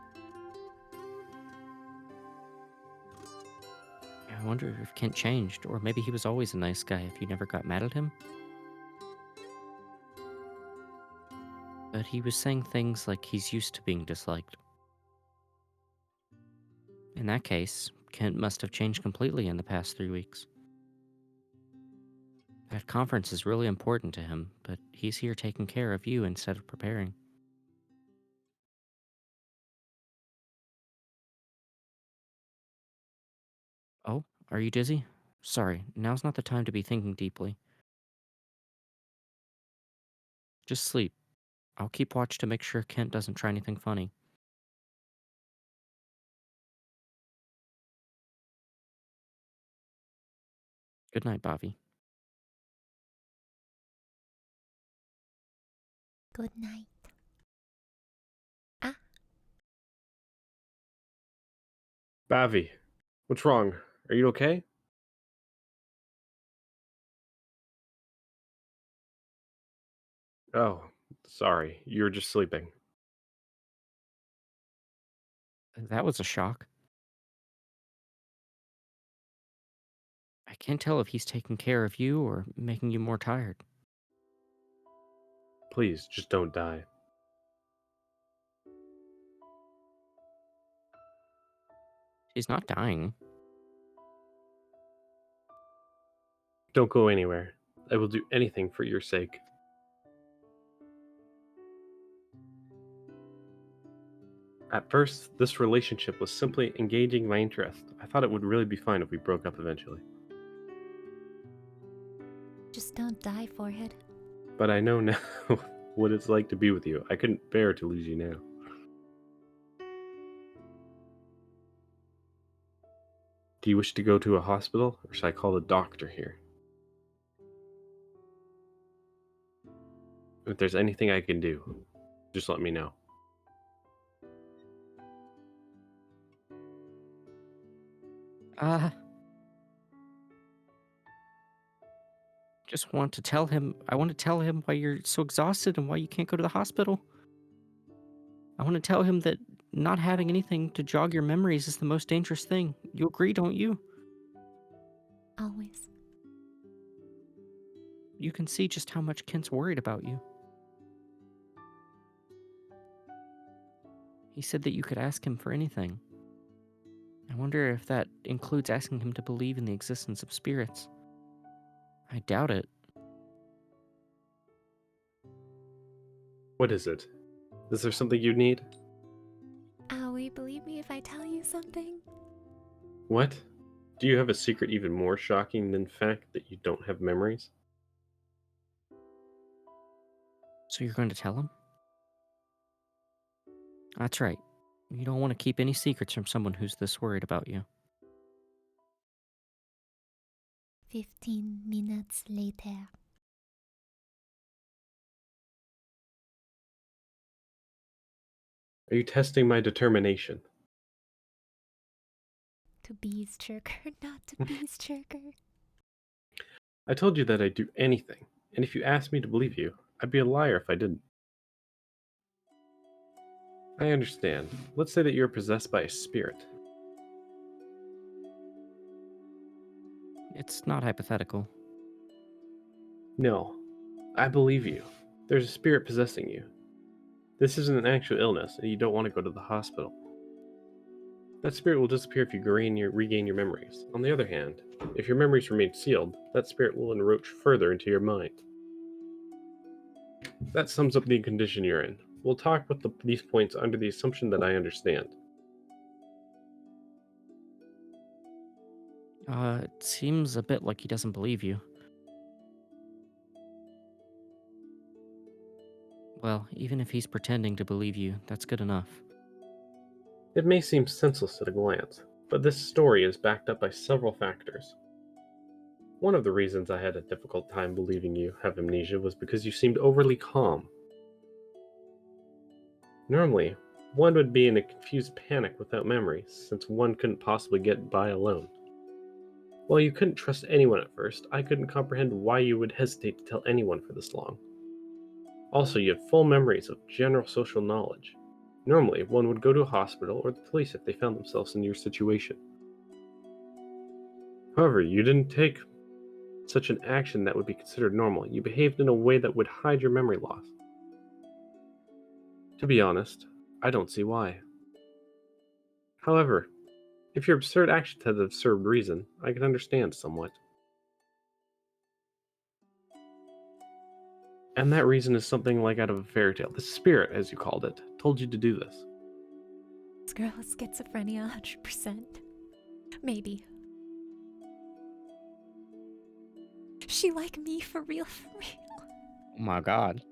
I wonder if Kent changed, or maybe he was always a nice guy if you never got mad at him. But he was saying things like he's used to being disliked. In that case, Kent must have changed completely in the past 3 weeks. That conference is really important to him, but he's here taking care of you instead of preparing. Oh, are you dizzy? Sorry, now's not the time to be thinking deeply. Just sleep. I'll keep watch to make sure Kent doesn't try anything funny. Good night, Bobby. Good night. Ah, Bavi, what's wrong? Are you okay? Oh, sorry. You were just sleeping. That was a shock. I can't tell if he's taking care of you or making you more tired. Please, just don't die. He's not dying. Don't go anywhere. I will do anything for your sake. At first, this relationship was simply engaging my interest. I thought it would really be fine if we broke up eventually. just don't die, forehead. But I know now what it's like to be with you. I couldn't bear to lose you now. Do you wish to go to a hospital, or should I call the doctor here? If there's anything I can do, just let me know. Uh, just want to tell him. I want to tell him why you're so exhausted and why you can't go to the hospital. I want to tell him that not having anything to jog your memories is the most dangerous thing. You agree, don't you? Always. You can see just how much Kent's worried about you. He said that you could ask him for anything. I wonder if that includes asking him to believe in the existence of spirits. I doubt it. What is it? Is there something you need? Will you believe me if I tell you something? What? Do you have a secret even more shocking than the fact that you don't have memories? So you're going to tell him? That's right. You don't want to keep any secrets from someone who's this worried about you. 15 minutes later. Are you testing my determination? To bees chirker, not to bees chirker. I told you that I'd do anything, and if you asked me to believe you, I'd be a liar if I didn't. I understand. Let's say that you're possessed by a spirit. It's not hypothetical. No, I believe you. There's a spirit possessing you. This isn't an actual illness, and you don't want to go to the hospital. That spirit will disappear if you regain your memories. On the other hand, if your memories remain sealed, that spirit will encroach further into your mind. That sums up the condition you're in. We'll talk about these points under the assumption that I understand. It seems a bit like he doesn't believe you. Well, even if he's pretending to believe you, that's good enough. It may seem senseless at a glance, but this story is backed up by several factors. One of the reasons I had a difficult time believing you have amnesia was because you seemed overly calm. Normally, one would be in a confused panic without memories, since one couldn't possibly get by alone. While you couldn't trust anyone at first, I couldn't comprehend why you would hesitate to tell anyone for this long. Also, you had full memories of general social knowledge. Normally, one would go to a hospital or the police if they found themselves in your situation. However, you didn't take such an action that would be considered normal. You behaved in a way that would hide your memory loss. To be honest, I don't see why. However, if your absurd actions had an absurd reason, I can understand somewhat. And that reason is something like out of a fairy tale. The spirit, as you called it, told you to do this. This girl has schizophrenia 100%. Maybe. She like me for real, for real. Oh my god.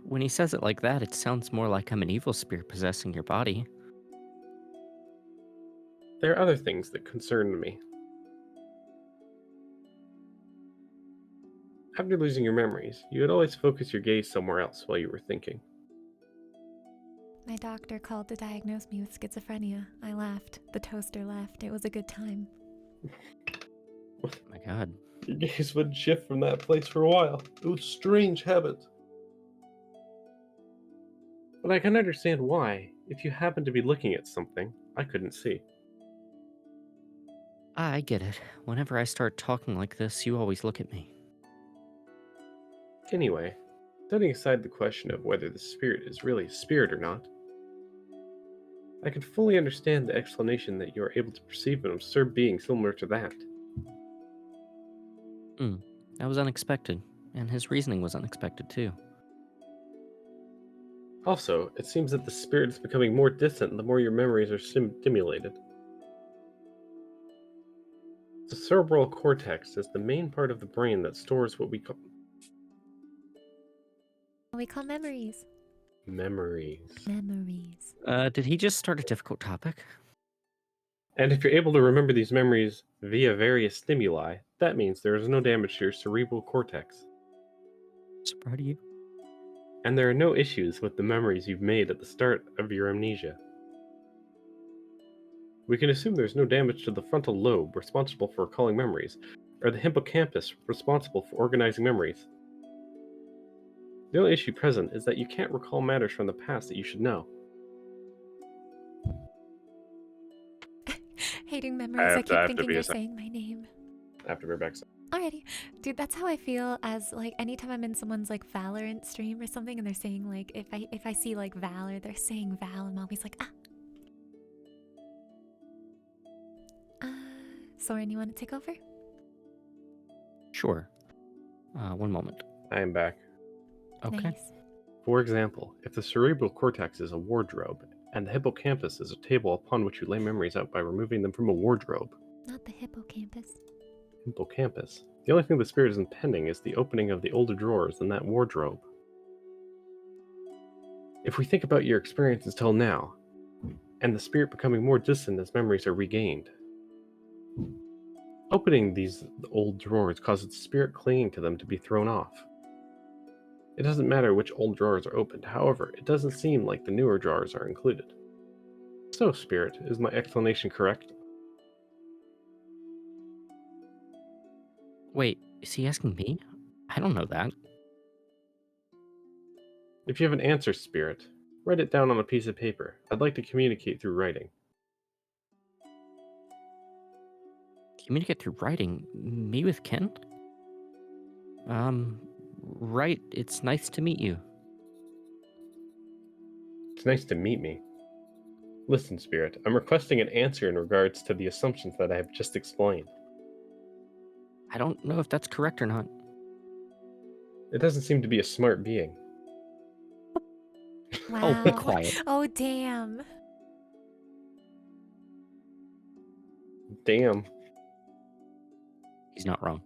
When he says it like that, it sounds more like I'm an evil spirit possessing your body. There are other things that concern me. After losing your memories, you would always focus your gaze somewhere else while you were thinking. My doctor called to diagnose me with schizophrenia. I laughed. The toaster laughed. It was a good time. Oh my god. Your gaze wouldn't shift from that place for a while. It was a strange habit. But I can understand why. If you happened to be looking at something, I couldn't see. I get it. Whenever I start talking like this, you always look at me. Anyway, setting aside the question of whether the spirit is really a spirit or not, I can fully understand the explanation that you are able to perceive an absurd being similar to that. That was unexpected, and his reasoning was unexpected too. Also, it seems that the spirit is becoming more distant the more your memories are stimulated. The cerebral cortex is the main part of the brain that stores what we call memories. memories. Memories. Did he just start a difficult topic? And if you're able to remember these memories via various stimuli, that means there is no damage to your cerebral cortex. So proud of you. And there are no issues with the memories you've made at the start of your amnesia. We can assume there's no damage to the frontal lobe responsible for recalling memories, or the hippocampus responsible for organizing memories. The only issue present is that you can't recall matters from the past that you should know. Hating memories. I keep thinking you're saying my name. After we're back. Alrighty. Dude, that's how I feel as like anytime I'm in someone's like Valorant stream or something and they're saying like if I see like Val or they're saying Val, I'm always like Soren, you wanna take over? Sure. One moment. I am back. Okay. Nice. For example, if the cerebral cortex is a wardrobe, and the hippocampus is a table upon which you lay memories out by removing them from a wardrobe. Not the hippocampus. Hippocampus. The only thing the spirit is impending is the opening of the older drawers in that wardrobe. If we think about your experiences till now, and the spirit becoming more distant as memories are regained, opening these old drawers causes the spirit clinging to them to be thrown off. It doesn't matter which old drawers are opened, however, it doesn't seem like the newer drawers are included. The So, Spirit, is my explanation correct? Wait, is he asking me? I don't know that. If you have an answer, Spirit, write it down on a piece of paper. I'd like to communicate through writing. Communicate through writing? Me with Ken? Right, it's nice to meet you. It's nice to meet me. Listen, Spirit, I'm requesting an answer in regards to the assumptions that I have just explained. I don't know if that's correct or not. It doesn't seem to be a smart being. Wow. Oh, be quiet. Oh, damn. Damn. He's not wrong.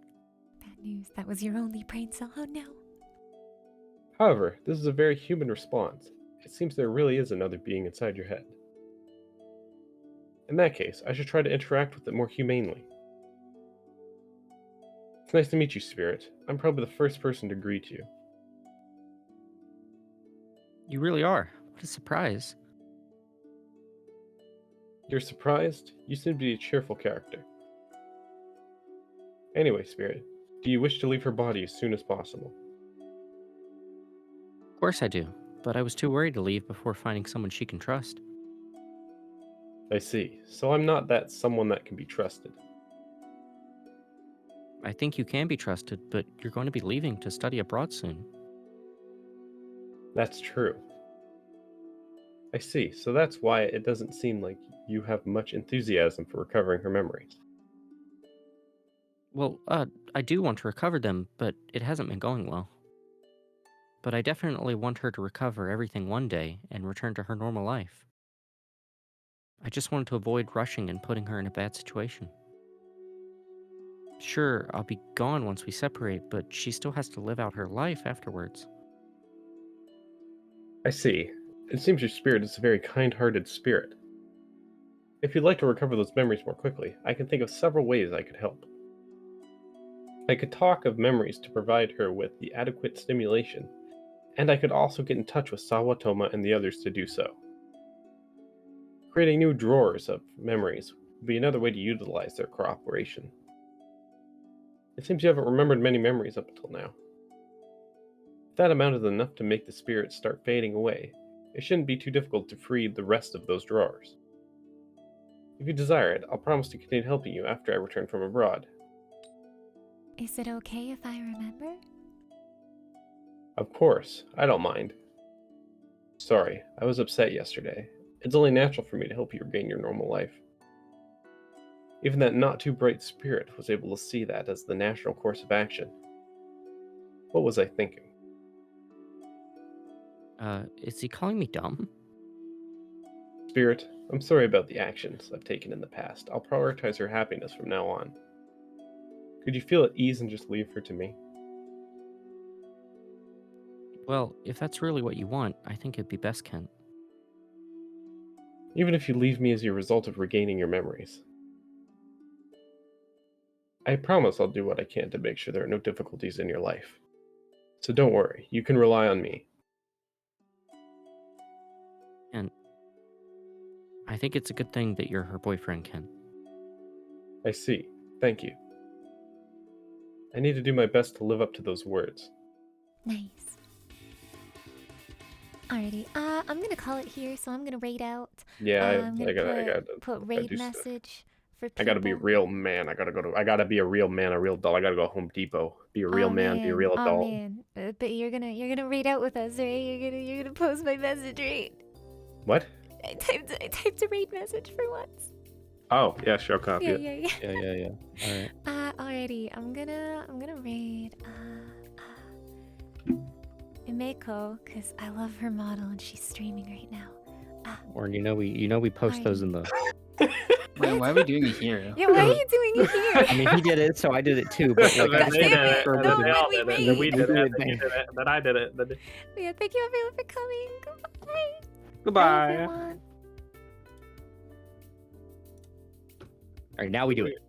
Bad news. That was your only brain cell. Oh, no. However, this is a very human response. It seems there really is another being inside your head. In that case, I should try to interact with it more humanely. It's nice to meet you, Spirit. I'm probably the first person to greet you. You really are. What a surprise. You're surprised? You seem to be a cheerful character. Anyway, Spirit, do you wish to leave her body as soon as possible? Of course I do, but I was too worried to leave before finding someone she can trust. I see. So I'm not that someone that can be trusted. I think you can be trusted, but you're going to be leaving to study abroad soon. That's true. I see. So that's why it doesn't seem like you have much enthusiasm for recovering her memories. Well, I do want to recover them, but it hasn't been going well. But I definitely want her to recover everything one day and return to her normal life. I just wanted to avoid rushing and putting her in a bad situation. Sure, I'll be gone once we separate, but she still has to live out her life afterwards. I see. It seems your spirit is a very kind-hearted spirit. If you'd like to recover those memories more quickly, I can think of several ways I could help. I could talk of memories to provide her with the adequate stimulation, and I could also get in touch with Sawatoma and the others to do so. Creating new drawers of memories would be another way to utilize their cooperation. It seems you haven't remembered many memories up until now. If that amount is enough to make the spirit start fading away, it shouldn't be too difficult to free the rest of those drawers. If you desire it, I'll promise to continue helping you after I return from abroad. Is it okay if I remember? Of course, I don't mind. Sorry, I was upset yesterday. It's only natural for me to help you regain your normal life. Even that not-too-bright spirit was able to see that as the natural course of action. What was I thinking? Is he calling me dumb? Spirit, I'm sorry about the actions I've taken in the past. I'll prioritize her happiness from now on. Could you feel at ease and just leave her to me? Well, if that's really what you want, I think it'd be best, Kent. Even if you leave me as a result of regaining your memories. I promise I'll do what I can to make sure there are no difficulties in your life. So don't worry, you can rely on me. And I think it's a good thing that you're her boyfriend, Kent. I see. Thank you. I need to do my best to live up to those words. Nice. Alrighty, I'm gonna call it here, so I'm gonna raid out. Yeah, I'm I gonna gotta put I raid do stuff. message for people. I gotta be a real man. I gotta be a real man, a real doll. I gotta go Home Depot. Be a real man, be a real Oh adult. man, but you're gonna raid out with us, right? You're gonna post my message, right? What? I typed a raid message for once. Oh, yeah, sure, copy it. Yeah. Yeah. Alright. Alrighty, I'm gonna raid Imeko, cause I love her model and she's streaming right now. Or we post those in the. Wait, why are we doing it here? Yeah, why are you doing it here? I mean, he did it, so I did it too. But like, God I damn just it, prefer no, that- when we then raid. we did it, Do it, then you man. did it, then I did it. Then... Yeah, thank you everyone for coming. Goodbye. Bye, Goodbye. everyone. All right, now we do it.